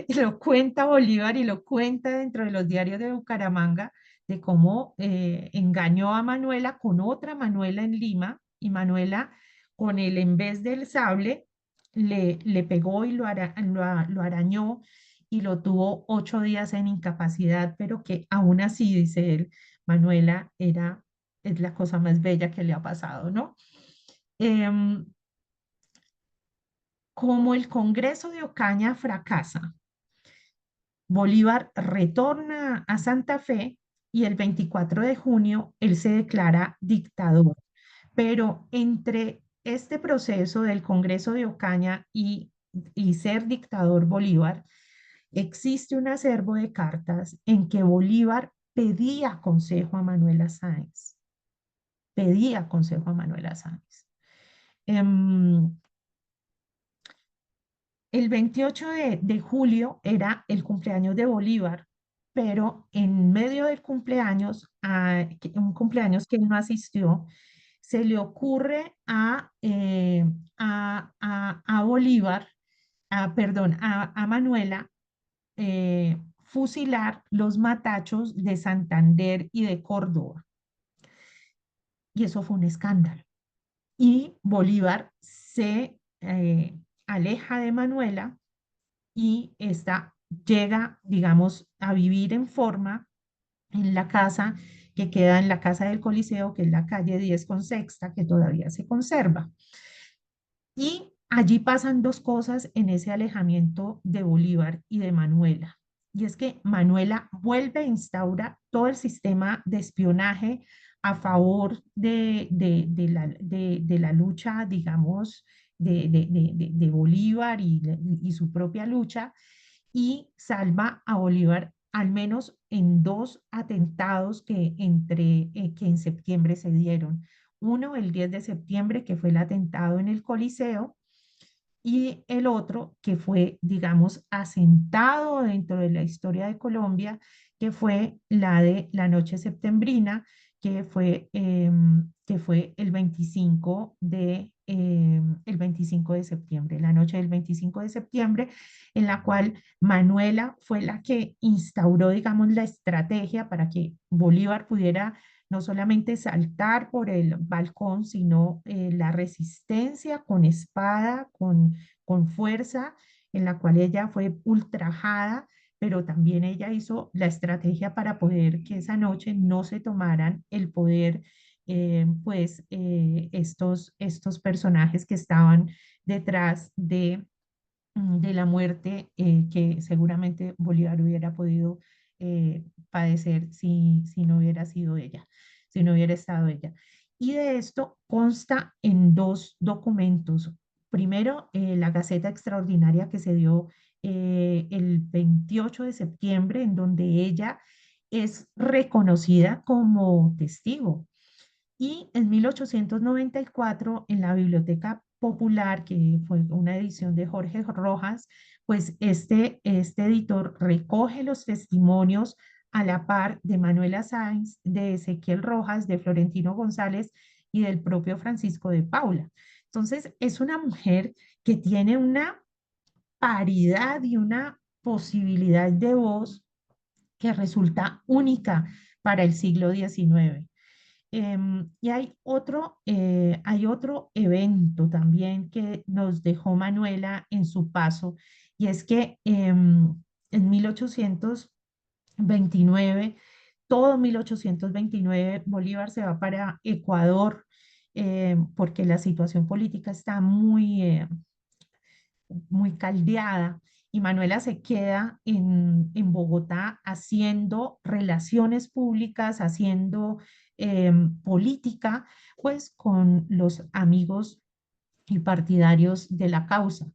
lo cuenta Bolívar y lo cuenta dentro de los diarios de Bucaramanga, de cómo engañó a Manuela con otra Manuela en Lima, y Manuela con él en vez del sable le pegó y lo arañó y lo tuvo 8 días en incapacidad, pero que aún así, dice él, Manuela es la cosa más bella que le ha pasado, ¿no? Em, como el Congreso de Ocaña fracasa, Bolívar retorna a Santa Fe y el 24 de junio él se declara dictador. Pero entre este proceso del Congreso de Ocaña y ser dictador Bolívar, existe un acervo de cartas en que Bolívar pedía consejo a Manuela Sáenz, pedía consejo a Manuela Sáenz. Em, El 28 de julio era el cumpleaños de Bolívar, pero en medio del cumpleaños, un cumpleaños que él no asistió, se le ocurre a Bolívar, perdón, a Manuela, fusilar los matachos de Santander y de Córdoba. Y eso fue un escándalo. Y Bolívar se aleja de Manuela y esta llega, digamos, a vivir en forma en la casa que queda en la casa del Coliseo, que es la calle 10 con Sexta, que todavía se conserva. Y allí pasan dos cosas en ese alejamiento de Bolívar y de Manuela. Y es que Manuela vuelve a instaurar todo el sistema de espionaje a favor de la lucha, digamos, de Bolívar y su propia lucha, y salva a Bolívar al menos en dos atentados que en septiembre se dieron. Uno, el 10 de septiembre, que fue el atentado en el Coliseo, y el otro que fue, digamos, asentado dentro de la historia de Colombia, que fue la de la noche septembrina, que fue el 25 de septiembre, la noche del 25 de septiembre, en la cual Manuela fue la que instauró, digamos, la estrategia para que Bolívar pudiera no solamente saltar por el balcón, sino la resistencia con espada, con fuerza, en la cual ella fue ultrajada, pero también ella hizo la estrategia para poder que esa noche no se tomaran el poder, estos personajes que estaban detrás de la muerte, que seguramente Bolívar hubiera podido padecer si no hubiera sido ella, si no hubiera estado ella. Y de esto consta en dos documentos. Primero, la Gaceta Extraordinaria que se dio el 28 de septiembre, en donde ella es reconocida como testigo. Y en 1894, en la Biblioteca Popular, que fue una edición de Jorge Rojas, pues este editor recoge los testimonios a la par de Manuela Sáenz, de Ezequiel Rojas, de Florentino González y del propio Francisco de Paula. Entonces, es una mujer que tiene una paridad y una posibilidad de voz que resulta única para el siglo XIX. Y hay otro evento también que nos dejó Manuela en su paso, y es que en 1829, todo 1829, Bolívar se va para Ecuador, porque la situación política está muy caldeada, y Manuela se queda en Bogotá haciendo relaciones públicas, haciendo política, pues con los amigos y partidarios de la causa.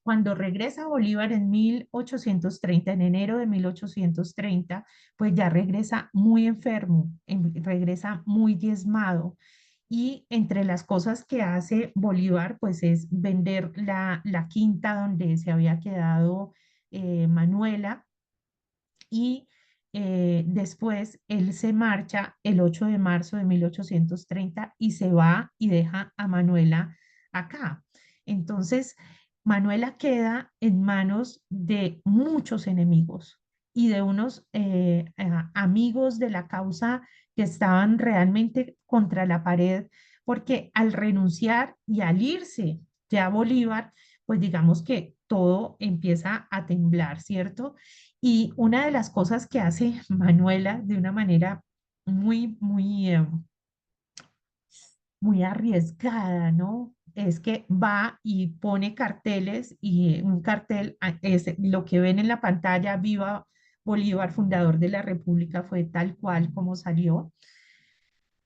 Cuando regresa Bolívar en 1830, en enero de 1830, pues ya regresa muy enfermo, regresa muy diezmado, y entre las cosas que hace Bolívar, pues es vender la quinta donde se había quedado Manuela, y después él se marcha el 8 de marzo de 1830 y se va y deja a Manuela acá. Entonces, Manuela queda en manos de muchos enemigos y de unos amigos de la causa que estaban realmente contra la pared, porque al renunciar y al irse ya Bolívar, pues digamos que todo empieza a temblar, ¿cierto? Y una de las cosas que hace Manuela de una manera muy arriesgada, ¿no? Es que va y pone carteles, y un cartel es lo que ven en la pantalla: Viva Bolívar, fundador de la República, fue tal cual como salió,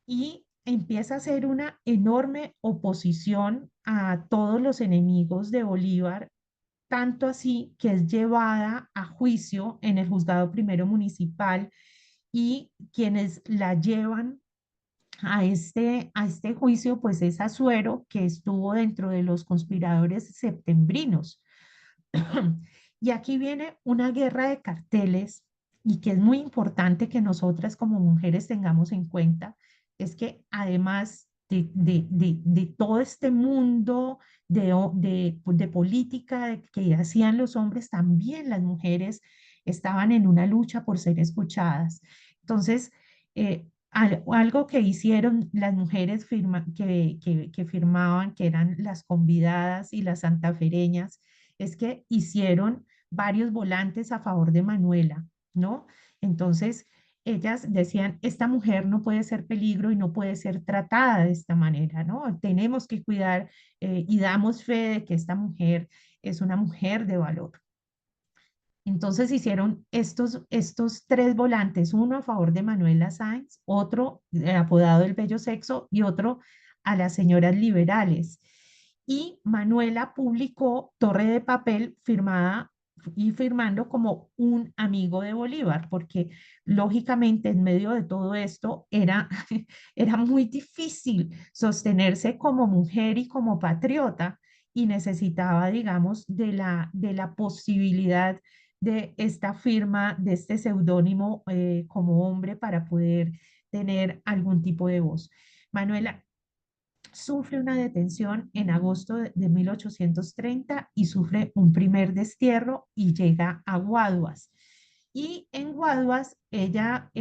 y empieza a hacer una enorme oposición a todos los enemigos de Bolívar, tanto así que es llevada a juicio en el juzgado primero municipal, y quienes la llevan a este juicio, pues es Azuero, que estuvo dentro de los conspiradores septembrinos. Y aquí viene una guerra de carteles, y que es muy importante que nosotras como mujeres tengamos en cuenta, es que además de todo este mundo de política que hacían los hombres, también las mujeres estaban en una lucha por ser escuchadas. Entonces, algo que hicieron las mujeres que firmaban, que eran las convidadas y las santafereñas, es que hicieron varios volantes a favor de Manuela, ¿no? Entonces, ellas decían, esta mujer no puede ser peligro y no puede ser tratada de esta manera, ¿no? Tenemos que cuidar y damos fe de que esta mujer es una mujer de valor. Entonces hicieron estos tres volantes, uno a favor de Manuela Sáenz, otro apodado El Bello Sexo y otro a las señoras liberales. Y Manuela publicó Torre de Papel firmada y firmando como un amigo de Bolívar, porque lógicamente en medio de todo esto era muy difícil sostenerse como mujer y como patriota y necesitaba, digamos, de la posibilidad de esta firma, de este seudónimo como hombre para poder tener algún tipo de voz. Manuela sufre una detención en agosto de 1830 y sufre un primer destierro y llega a Guaduas. Y en Guaduas ella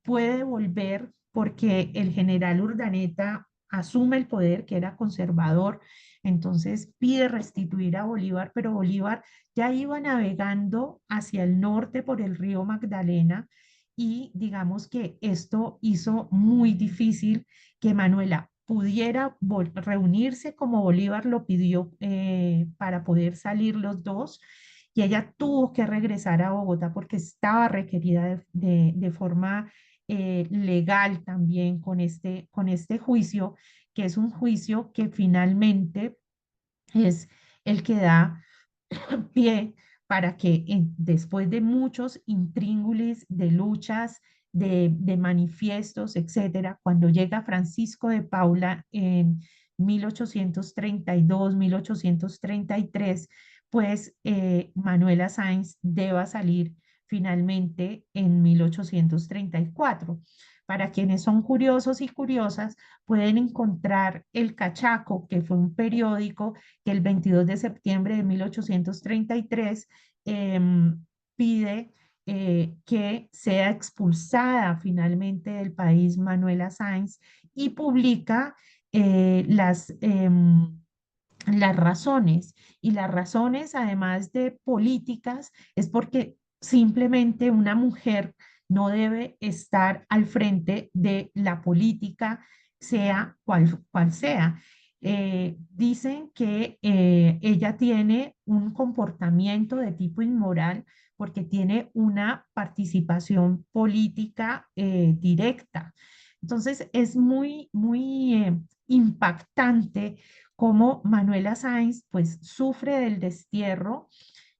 puede volver porque el general Urdaneta asume el poder, que era conservador, entonces pide restituir a Bolívar, pero Bolívar ya iba navegando hacia el norte por el río Magdalena y digamos que esto hizo muy difícil que Manuela pudiera reunirse como Bolívar lo pidió para poder salir los dos. Y ella tuvo que regresar a Bogotá porque estaba requerida de forma legal también con este juicio, que es un juicio que finalmente es el que da pie para que después de muchos intríngulis, de luchas, de manifiestos, etcétera, cuando llega Francisco de Paula en 1832, 1833, pues Manuela Sáenz deba salir finalmente en 1834. Para quienes son curiosos y curiosas, pueden encontrar El Cachaco, que fue un periódico que el 22 de septiembre de 1833 eh, pide que sea expulsada finalmente del país Manuela Sáenz y publica las razones. Y las razones, además de políticas, es porque simplemente una mujer no debe estar al frente de la política, sea cual sea. Dicen que ella tiene un comportamiento de tipo inmoral porque tiene una participación política directa. Entonces es muy, muy impactante cómo Manuela Sáenz pues sufre del destierro,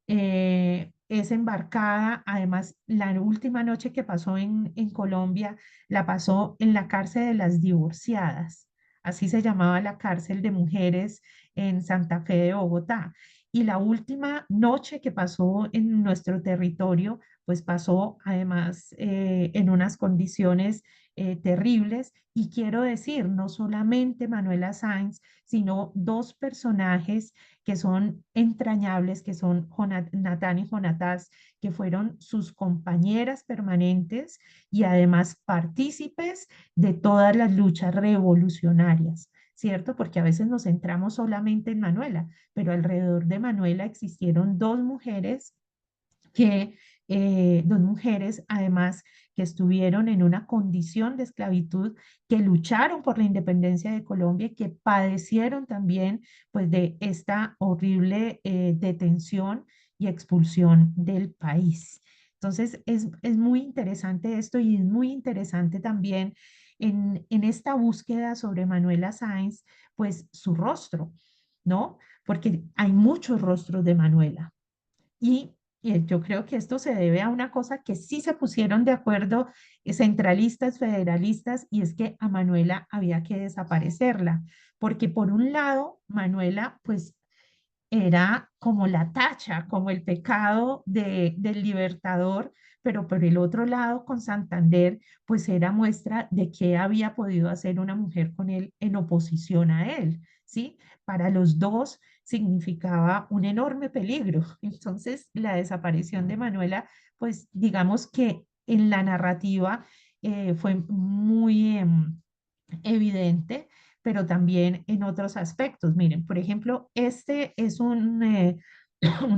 es embarcada, además la última noche que pasó en Colombia la pasó en la cárcel de las divorciadas, así se llamaba la cárcel de mujeres en Santa Fe de Bogotá. Y la última noche que pasó en nuestro territorio, pues pasó además en unas condiciones terribles. Y quiero decir, no solamente Manuela Sáenz, sino dos personajes que son entrañables, que son Natán y Jonatás, que fueron sus compañeras permanentes y además partícipes de todas las luchas revolucionarias, ¿cierto? Porque a veces nos centramos solamente en Manuela, pero alrededor de Manuela existieron dos mujeres además que estuvieron en una condición de esclavitud, que lucharon por la independencia de Colombia y que padecieron también pues de esta horrible detención y expulsión del país. Entonces es muy interesante esto y es muy interesante también en esta búsqueda sobre Manuela Sáenz, pues su rostro, ¿no? Porque hay muchos rostros de Manuela. Y yo creo que esto se debe a una cosa que sí se pusieron de acuerdo centralistas, federalistas, y es que a Manuela había que desaparecerla, porque por un lado, Manuela pues era como la tacha, como el pecado del libertador, pero por el otro lado, con Santander, pues era muestra de qué había podido hacer una mujer con él en oposición a él, ¿sí? Para los dos significaba un enorme peligro. Entonces, la desaparición de Manuela, pues digamos que en la narrativa fue muy evidente, pero también en otros aspectos. Miren, por ejemplo, este es una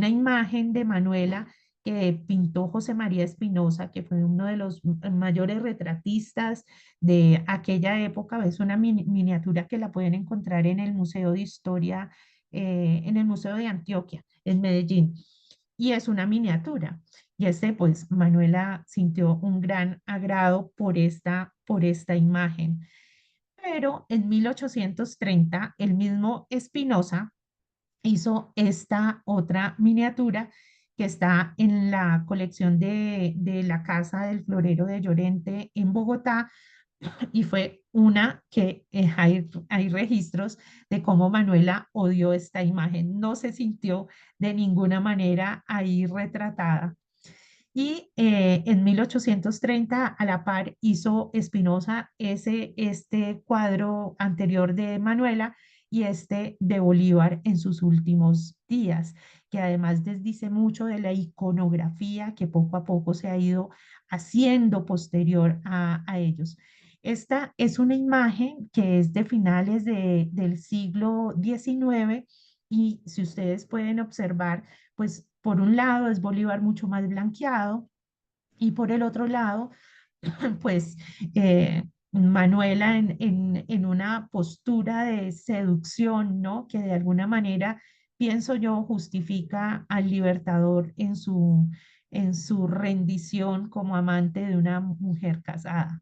imagen de Manuela que pintó José María Espinosa, que fue uno de los mayores retratistas de aquella época. Es una miniatura que la pueden encontrar en el Museo de Historia, en el Museo de Antioquia, en Medellín. Y es una miniatura. Y pues, Manuela sintió un gran agrado por esta imagen. Pero en 1830, el mismo Espinosa hizo esta otra miniatura que está en la colección de la Casa del Florero de Llorente en Bogotá, y fue una que hay registros de cómo Manuela odió esta imagen. No se sintió de ninguna manera ahí retratada. Y en 1830, a la par, hizo Espinosa este cuadro anterior de Manuela y este de Bolívar en sus últimos días, que además desdice mucho de la iconografía que poco a poco se ha ido haciendo posterior a ellos. Esta es una imagen que es de finales del siglo XIX, y si ustedes pueden observar, pues por un lado es Bolívar mucho más blanqueado, y por el otro lado, pues Manuela en una postura de seducción, ¿no? Que de alguna manera, pienso yo, justifica al libertador en su rendición como amante de una mujer casada.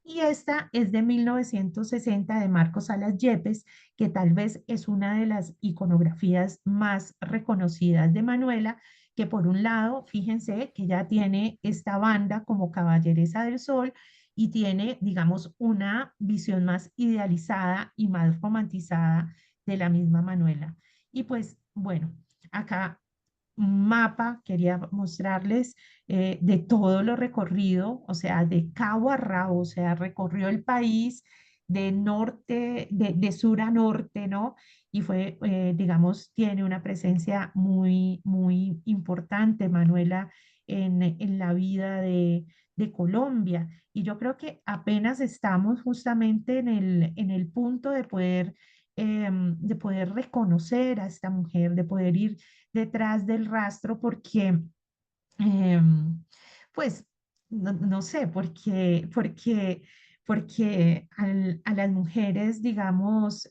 Y esta es de 1960 de Marcos Salas Yepes, que tal vez es una de las iconografías más reconocidas de Manuela, que por un lado, fíjense que ya tiene esta banda como Caballeresa del Sol y tiene, digamos, una visión más idealizada y más romantizada de la misma Manuela. Y pues, bueno, acá un mapa, quería mostrarles de todo lo recorrido, o sea, de cabo a rabo, o sea, recorrió el país de norte, de sur a norte, ¿no? Y fue, digamos, tiene una presencia muy, muy importante, Manuela, en la vida de Colombia. Y yo creo que apenas estamos justamente en el punto de poder reconocer a esta mujer, de poder ir detrás del rastro, porque, em, pues, no sé, porque a las mujeres, digamos,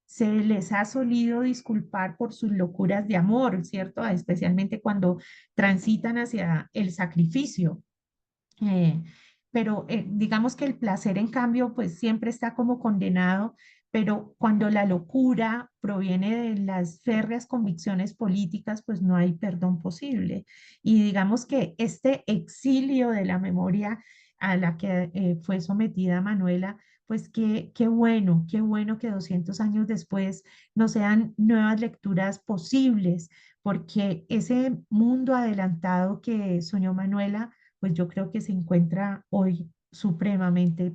se les ha solido disculpar por sus locuras de amor, ¿cierto? Especialmente cuando transitan hacia el sacrificio. Eh, pero digamos que el placer, en cambio, pues siempre está como condenado, pero cuando la locura proviene de las férreas convicciones políticas, pues no hay perdón posible. Y digamos que este exilio de la memoria a la que fue sometida Manuela, pues qué bueno que 200 años después no sean nuevas lecturas posibles, porque ese mundo adelantado que soñó Manuela, pues yo creo que se encuentra hoy supremamente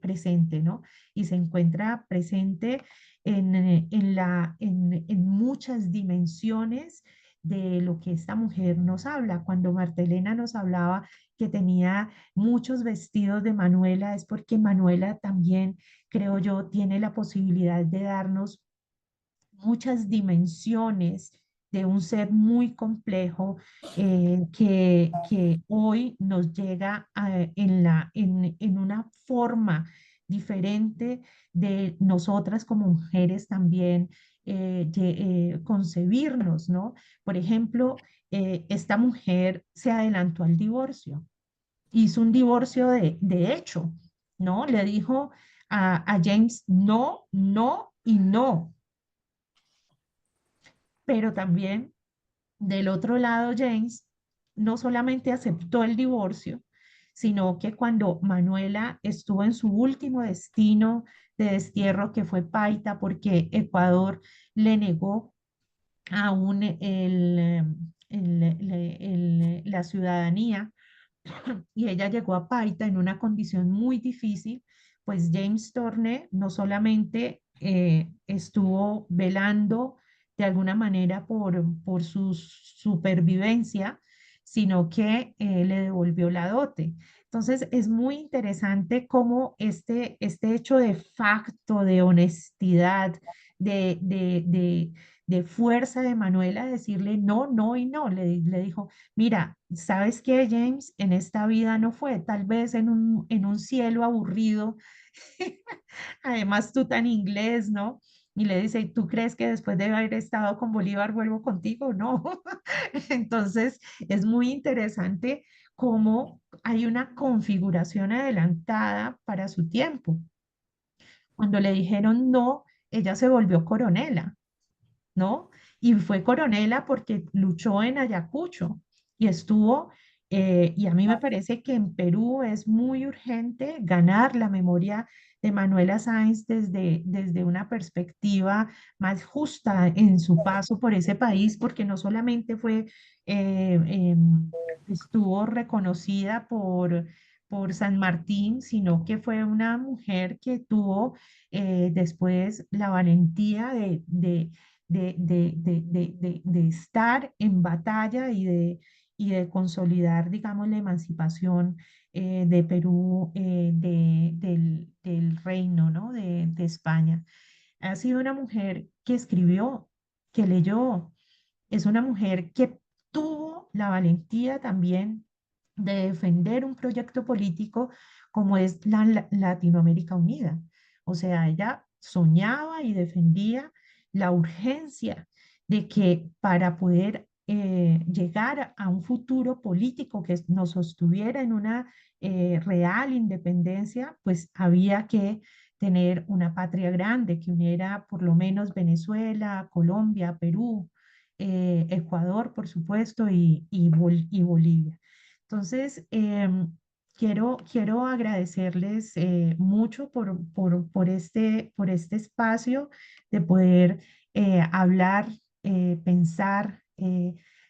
presente, ¿no? Y se encuentra presente en muchas dimensiones de lo que esta mujer nos habla. Cuando Marta Elena nos hablaba que tenía muchos vestidos de Manuela, es porque Manuela también, creo yo, tiene la posibilidad de darnos muchas dimensiones de un ser muy complejo, que hoy nos llega en una forma diferente de nosotras como mujeres también, concebirnos, ¿no? Por ejemplo, esta mujer se adelantó al divorcio, hizo un divorcio de hecho, ¿no? Le dijo a James no, no y no. Pero también del otro lado, James no solamente aceptó el divorcio, sino que cuando Manuela estuvo en su último destino de destierro, que fue Paita, porque Ecuador le negó aún la ciudadanía, y ella llegó a Paita en una condición muy difícil, pues James Torne no solamente estuvo velando de alguna manera por su supervivencia, sino que le devolvió la dote. Entonces es muy interesante cómo este hecho de facto, de honestidad, de, de, de, de fuerza de Manuela, decirle no, no y no. Le dijo, mira, ¿sabes qué, James? En esta vida no fue, tal vez en un cielo aburrido. Además, tú tan inglés, ¿no? Y le dice, ¿tú crees que después de haber estado con Bolívar vuelvo contigo? No. Entonces, es muy interesante cómo hay una configuración adelantada para su tiempo. Cuando le dijeron no, ella se volvió coronela, ¿no? Y fue coronela porque luchó en Ayacucho y estuvo, y a mí me parece que en Perú es muy urgente ganar la memoria de Manuela Sáenz desde una perspectiva más justa en su paso por ese país, porque no solamente fue, estuvo reconocida por San Martín, sino que fue una mujer que tuvo después la valentía de estar en batalla y de consolidar, digamos, la emancipación de Perú, del reino, ¿no? De España. Ha sido una mujer que escribió, que leyó, es una mujer que tuvo la valentía también de defender un proyecto político como es la Latinoamérica Unida. O sea, ella soñaba y defendía la urgencia de que para poder llegar a un futuro político que nos sostuviera en una real independencia, pues había que tener una patria grande que uniera por lo menos Venezuela, Colombia, Perú, Ecuador, por supuesto, y Bolivia. Entonces, quiero agradecerles mucho por este espacio de poder hablar, pensar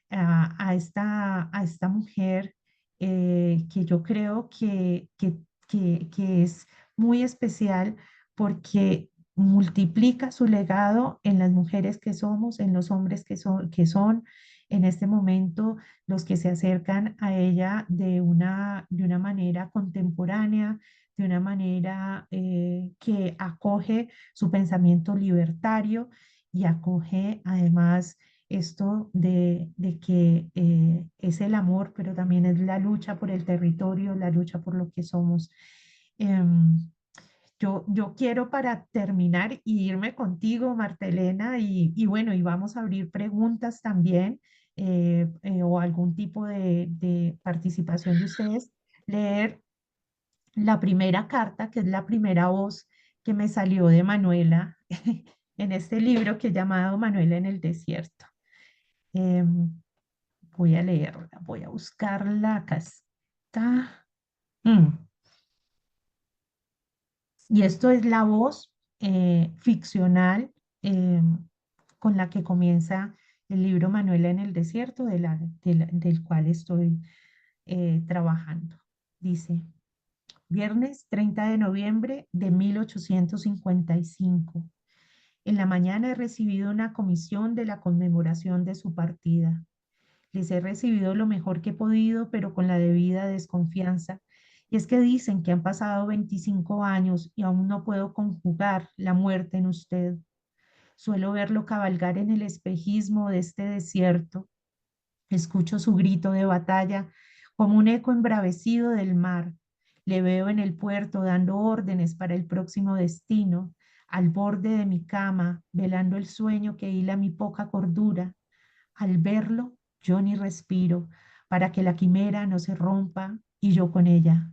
a esta mujer que yo creo que es muy especial porque multiplica su legado en las mujeres que somos, en los hombres que son en este momento los que se acercan a ella de una manera contemporánea, de una manera que acoge su pensamiento libertario y acoge además esto de que es el amor, pero también es la lucha por el territorio, la lucha por lo que somos. Em, yo quiero para terminar y irme contigo, Martelena, y bueno, y vamos a abrir preguntas también o algún tipo de participación de ustedes, leer la primera carta, que es la primera voz que me salió de Manuela en este libro que he llamado Manuela en el desierto. Em, Voy a leerla, voy a buscarla, acá está. Mm. Y esto es la voz ficcional eh, con la que comienza el libro Manuela en el desierto, del cual estoy trabajando. Dice, viernes 30 de noviembre de 1855. En la mañana he recibido una comisión de la conmemoración de su partida. Les he recibido lo mejor que he podido, pero con la debida desconfianza. Y es que dicen que han pasado 25 años y aún no puedo conjugar la muerte en usted. Suelo verlo cabalgar en el espejismo de este desierto. Escucho su grito de batalla como un eco embravecido del mar. Le veo en el puerto dando órdenes para el próximo destino, al borde de mi cama, velando el sueño que hila mi poca cordura. Al verlo, yo ni respiro para que la quimera no se rompa y yo con ella.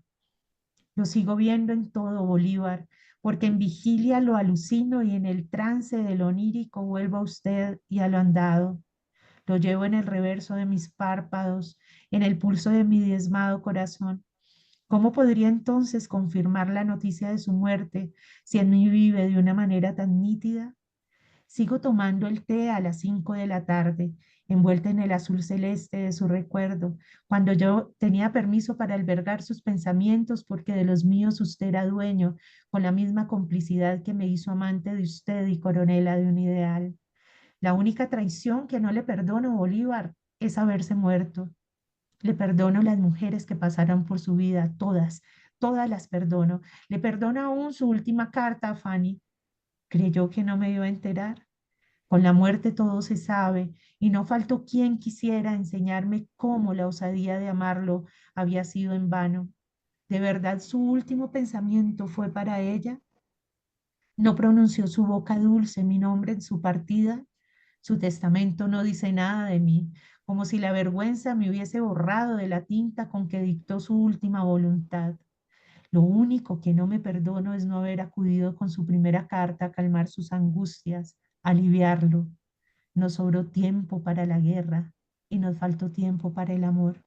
Lo sigo viendo en todo Bolívar, porque en vigilia lo alucino y en el trance de lo onírico vuelvo a usted y a lo andado. Lo llevo en el reverso de mis párpados, en el pulso de mi diezmado corazón. ¿Cómo podría entonces confirmar la noticia de su muerte si en mí vive de una manera tan nítida? Sigo tomando el té a las 5 de la tarde, envuelta en el azul celeste de su recuerdo, cuando yo tenía permiso para albergar sus pensamientos porque de los míos usted era dueño, con la misma complicidad que me hizo amante de usted y coronela de un ideal. La única traición que no le perdono, Bolívar, es haberse muerto. Le perdono las mujeres que pasaron por su vida, todas, todas las perdono. Le perdono aún su última carta a Fanny. ¿Creyó que no me iba a enterar? Con la muerte todo se sabe, y no faltó quien quisiera enseñarme cómo la osadía de amarlo había sido en vano. ¿De verdad su último pensamiento fue para ella? No pronunció su boca dulce mi nombre en su partida. Su testamento no dice nada de mí, como si la vergüenza me hubiese borrado de la tinta con que dictó su última voluntad. Lo único que no me perdono es no haber acudido con su primera carta a calmar sus angustias, aliviarlo. Nos sobró tiempo para la guerra y nos faltó tiempo para el amor.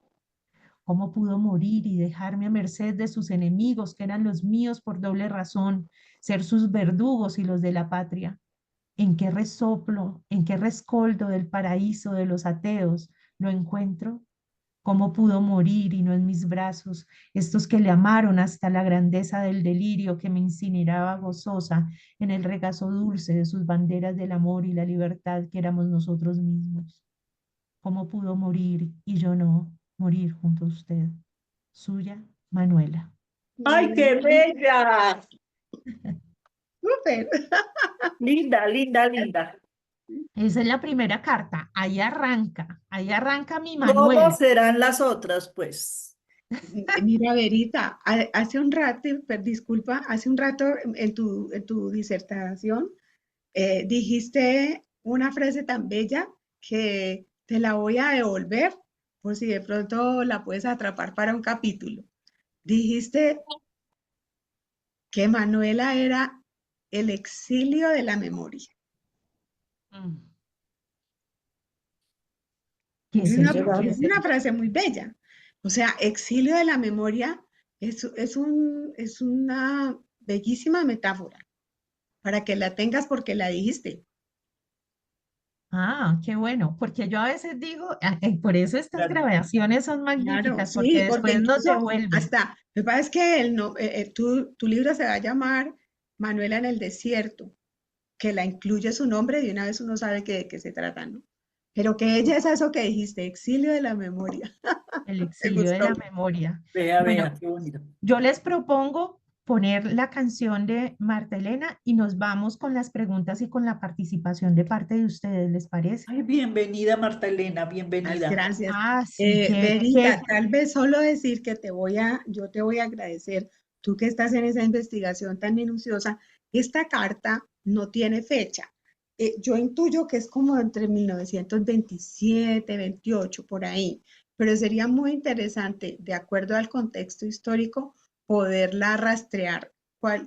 ¿Cómo pudo morir y dejarme a merced de sus enemigos, que eran los míos por doble razón, ser sus verdugos y los de la patria? ¿En qué resoplo, en qué rescoldo del paraíso de los ateos lo encuentro? ¿Cómo pudo morir y no en mis brazos, estos que le amaron hasta la grandeza del delirio que me incineraba gozosa en el regazo dulce de sus banderas del amor y la libertad que éramos nosotros mismos? ¿Cómo pudo morir y yo no morir junto a usted? Suya, Manuela. ¡Ay, qué bella! Súper. Linda, linda, linda. Esa es la primera carta. Ahí arranca mi ¿Cómo Manuela. serán las otras, pues? Mira, Verita, hace un rato, disculpa, hace un rato en tu disertación dijiste una frase tan bella que te la voy a devolver por si de pronto la puedes atrapar para un capítulo. Dijiste que Manuela era el exilio de la memoria. Mm. ¿Qué Es es una, ¿Será? eso? ¿Qué es es una eso? frase muy bella. O sea, exilio de la memoria es una bellísima metáfora para que la tengas porque la dijiste. Ah, qué bueno, porque yo a veces digo, por eso estas Claro. grabaciones son Claro, magníficas, sí, porque porque después nos incluso devuelven. hasta, me parece que tu libro se va a llamar Manuela en el desierto, que la incluye su nombre, de una vez uno sabe de qué se trata, ¿no? Pero que ella es eso que dijiste, exilio de la memoria. El Me exilio de la gustó. memoria. Vea, Bueno, vea, qué bonito. yo les propongo poner la canción de Marta Elena y nos vamos con las preguntas y con la participación de parte de ustedes, ¿les parece? Ay, bienvenida, Marta Elena, Las bienvenida. Ah, gracias. sí, que Verita, tal vez solo decir que yo te voy a agradecer, tú que estás en esa investigación tan minuciosa, esta carta no tiene fecha. Yo intuyo que es como entre 1927, 28, por ahí, pero sería muy interesante, de acuerdo al contexto histórico, poderla rastrear. ¿Cuál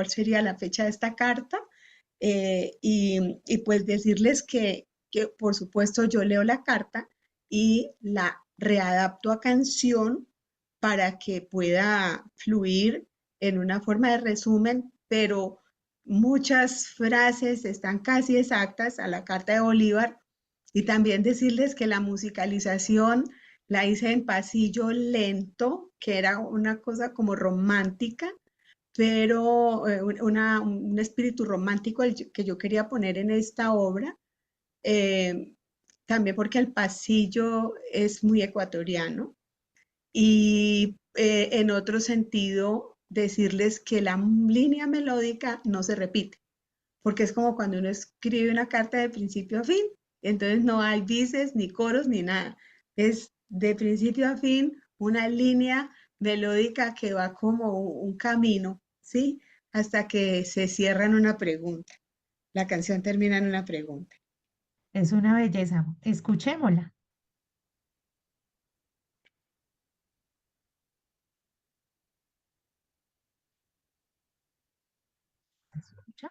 sería la fecha de esta carta? Y pues decirles que, por supuesto, yo leo la carta y la readapto a canción para que pueda fluir en una forma de resumen, pero muchas frases están casi exactas a la Carta de Bolívar y también decirles que la musicalización la hice en pasillo lento, que era una cosa como romántica, pero un espíritu romántico que yo quería poner en esta obra, eh, también porque el pasillo es muy ecuatoriano y en otro sentido decirles que la línea melódica no se repite, porque es como cuando uno escribe una carta de principio a fin, entonces no hay bises, ni coros, ni nada, es de principio a fin una línea melódica que va como un camino, ¿sí? Hasta que se cierra en una pregunta. La canción termina en una pregunta. es una belleza. Escuchémosla. ¿Escucha?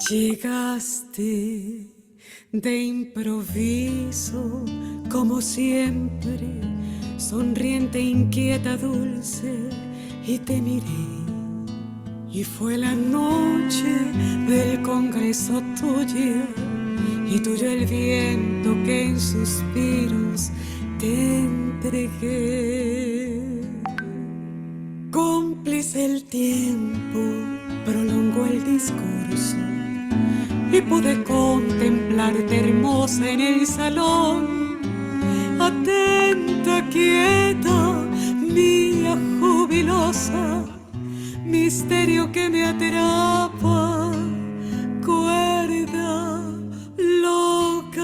Llegaste de improviso, como siempre, sonriente, inquieta, dulce, y te miré. Y fue la noche del congreso tuyo, y tuyo el viento que en suspiros te entregué. Cómplice el tiempo prolongó el discurso y pude contemplarte hermosa en el salón, atenta, quieta, mía, jubilosa, misterio que me atrapa, cuerda loca.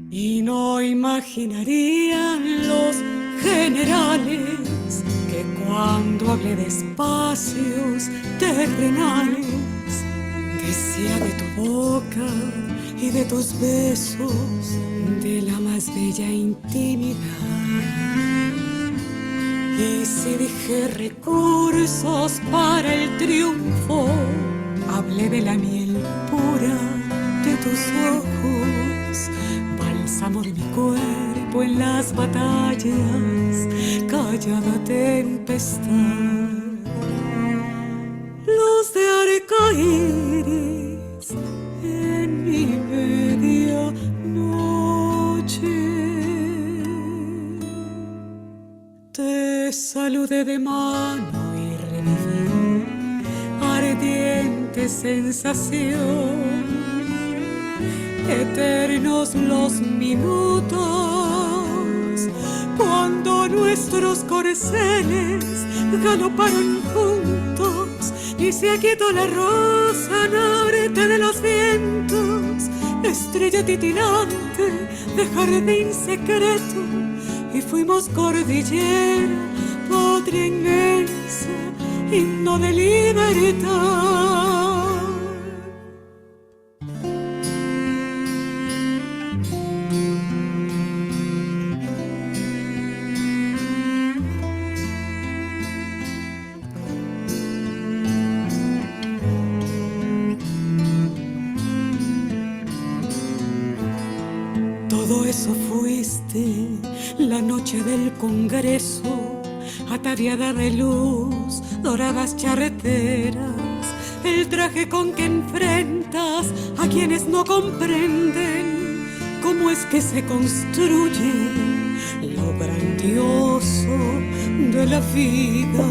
Y no imaginarían los generales que cuando hablé de espacios terrenales decía de tu boca y de tus besos, de la más bella intimidad. Y si dije recursos para el triunfo, hablé de la miel pura de tus ojos, bálsamo de mi cuerpo en las batallas, callada tempestad. Luz de arcoíris en mi media noche. Te saludé de mano y reviví ardiente sensación. Eternos los minutos cuando nuestros corceles galoparon juntos y se aquietó la rosa norte de los vientos, estrella titilante de jardín secreto, y fuimos cordillera, patria inmensa, himno de libertad. Todo eso fuiste la noche del Congreso, ataviada de luz, doradas charreteras, el traje con que enfrentas a quienes no comprenden cómo es que se construye lo grandioso de la vida.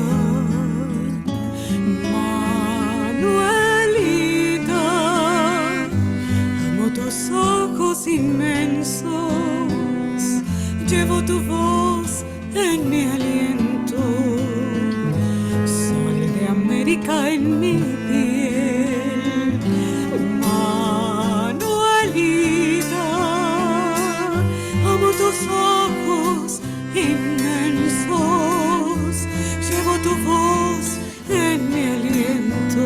Manuelita, amo tus ojos inmensos, llevo tu voz en mi aliento, sol de América en mi piel. Manuelita, amo tus ojos inmensos, llevo tu voz en mi aliento,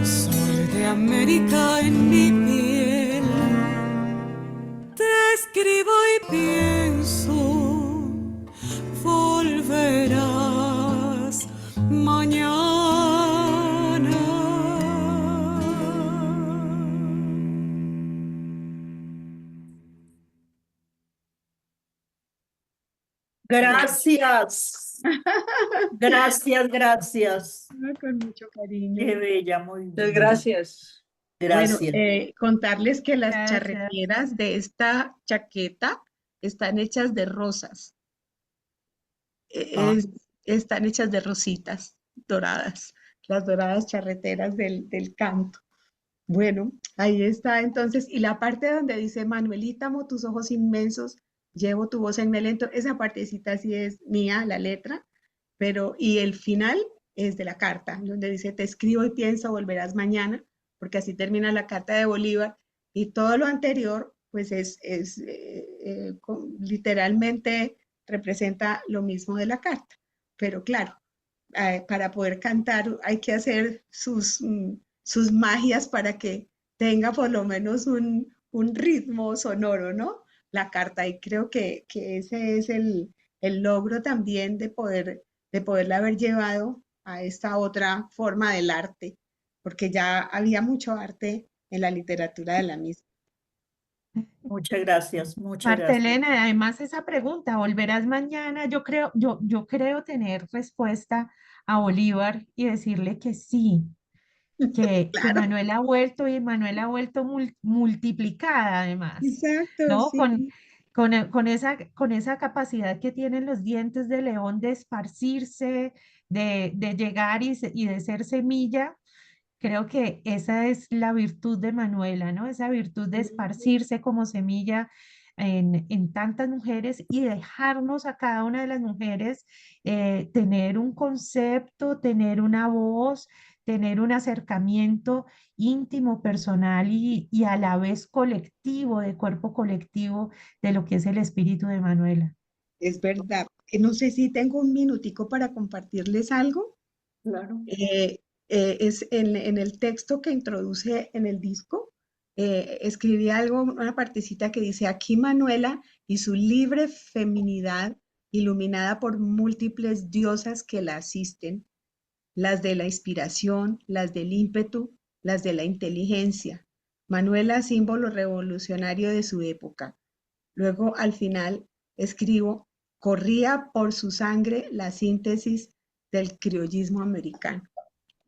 sol de América en mi piel. Te escribo y pienso, volverás mañana. Gracias. Gracias, gracias. Con mucho cariño. Qué bella, muy Muchas bien. gracias. Gracias. Bueno, contarles que las Gracias. charreteras de esta chaqueta están hechas de rosas. Están hechas de rositas doradas, las doradas charreteras del canto. Bueno, ahí está entonces. Y la parte donde dice, Manuelita, amo tus ojos inmensos, llevo tu voz en mi aliento, esa partecita sí es mía, la letra, y el final es de la carta, donde dice, te escribo y pienso, volverás mañana, porque así termina la carta de Bolívar, y todo lo anterior, pues literalmente representa lo mismo de la carta. Pero claro, para poder cantar hay que hacer sus magias para que tenga por lo menos un ritmo sonoro, ¿no? La carta, y creo que ese es el logro también de poderla haber llevado a esta otra forma del arte, porque ya había mucho arte en la literatura de la misma. Muchas gracias, muchas gracias. Martelena, además esa pregunta, ¿volverás mañana? Yo creo tener respuesta a Bolívar y decirle que sí, que Claro. Manuel ha vuelto y Manuel ha vuelto multiplicada además, Exacto, ¿no? sí. Con esa capacidad que tienen los dientes de león de esparcirse, de llegar y de ser semilla. Creo que esa es la virtud de Manuela, ¿no? Esa virtud de esparcirse como semilla en tantas mujeres y dejarnos a cada una de las mujeres tener un concepto, tener una voz, tener un acercamiento íntimo, personal y a la vez colectivo, de cuerpo colectivo, de lo que es el espíritu de Manuela. Es verdad. No sé si tengo un minutico para compartirles algo. Claro. Es en el texto que introduce en el disco, escribí algo, una partecita que dice, aquí Manuela y su libre feminidad, iluminada por múltiples diosas que la asisten, las de la inspiración, las del ímpetu, las de la inteligencia. Manuela, símbolo revolucionario de su época. Luego, al final, escribo, corría por su sangre la síntesis del criollismo americano.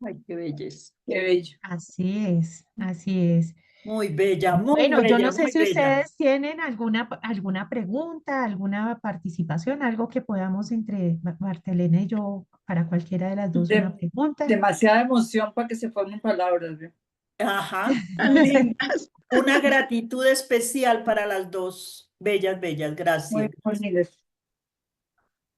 Ay, qué belleza, qué bello. Así es, así es. Muy bella, Bueno, yo no sé muy si bella. ustedes tienen alguna pregunta, alguna participación, algo que podamos entre Martelena y yo, para cualquiera de las dos, una pregunta. Demasiada emoción para que se formen palabras, ¿ve? Ajá. Tan lindas. Una gratitud especial para las dos bellas, bellas. Gracias. Muy lindas.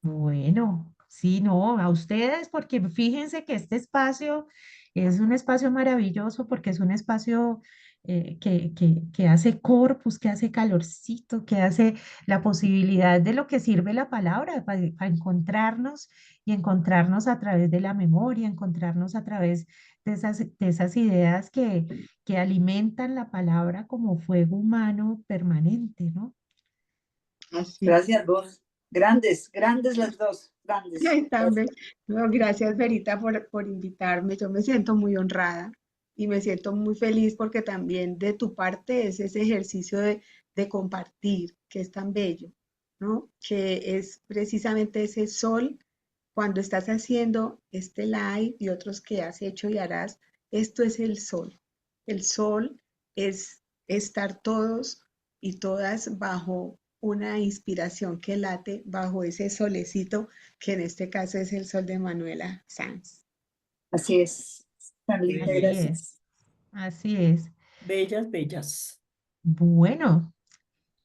Bueno, sí, no, a ustedes, porque fíjense que este espacio es un espacio maravilloso, porque es un espacio que hace corpus, que hace calorcito, que hace la posibilidad de lo que sirve la palabra para encontrarnos y encontrarnos a través de la memoria, encontrarnos a través de esas ideas que alimentan la palabra como fuego humano permanente, ¿no? Así. Gracias vos. Grandes, grandes las dos, grandes. Ay, también. No, gracias, Verita, por invitarme. Yo me siento muy honrada y me siento muy feliz porque también de tu parte es ese ejercicio de compartir, que es tan bello, ¿no? Que es precisamente ese sol cuando estás haciendo este live y otros que has hecho y harás. Esto es el sol. El sol es estar todos y todas bajo una inspiración que late, bajo ese solecito que en este caso es el sol de Manuela Sanz. Así es. Tan linda, Así gracias. es, así es. Bellas, bellas. Bueno,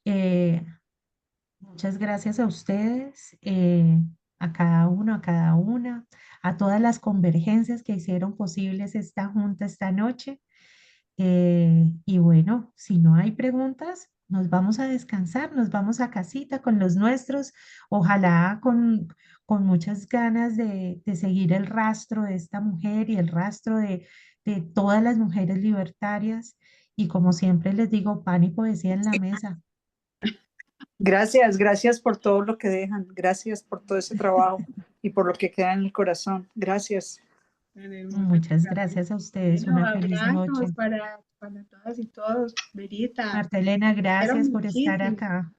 eh, muchas gracias a ustedes, a cada uno, a cada una, a todas las convergencias que hicieron posibles esta junta esta noche. Y bueno, si no hay preguntas, nos vamos a descansar, nos vamos a casita con los nuestros, ojalá con muchas ganas de seguir el rastro de esta mujer y el rastro de todas las mujeres libertarias. Y como siempre les digo, pan y poesía en la mesa. Gracias, gracias por todo lo que dejan. Gracias por todo ese trabajo y por lo que queda en el corazón. Gracias. Tan hermoso. Muchas gracias a ustedes, Bueno, una feliz noche. abrazos para todas y todos. Verita, Martelena, quiero gracias por estar muchísimo. acá.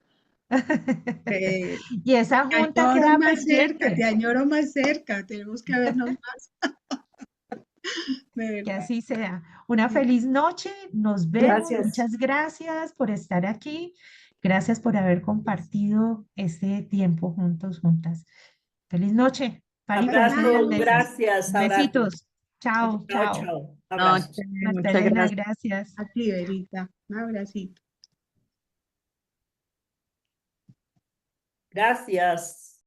Te Y esa te junta añoro queda más cerca, te pendiente. añoro más cerca. Tenemos que vernos más, de Que verdad. así sea. Una feliz noche, nos vemos. Gracias. Muchas gracias por estar aquí. Gracias por haber compartido este tiempo juntos, juntas. Feliz noche. Pan y poesía en las Abrazos, mesas. gracias, abrazos. Besitos. Chao, Chao, chao. chao. Abrazos. Noche, muchas Magdalena, gracias. gracias. A ti, Verita. Un abracito. Gracias.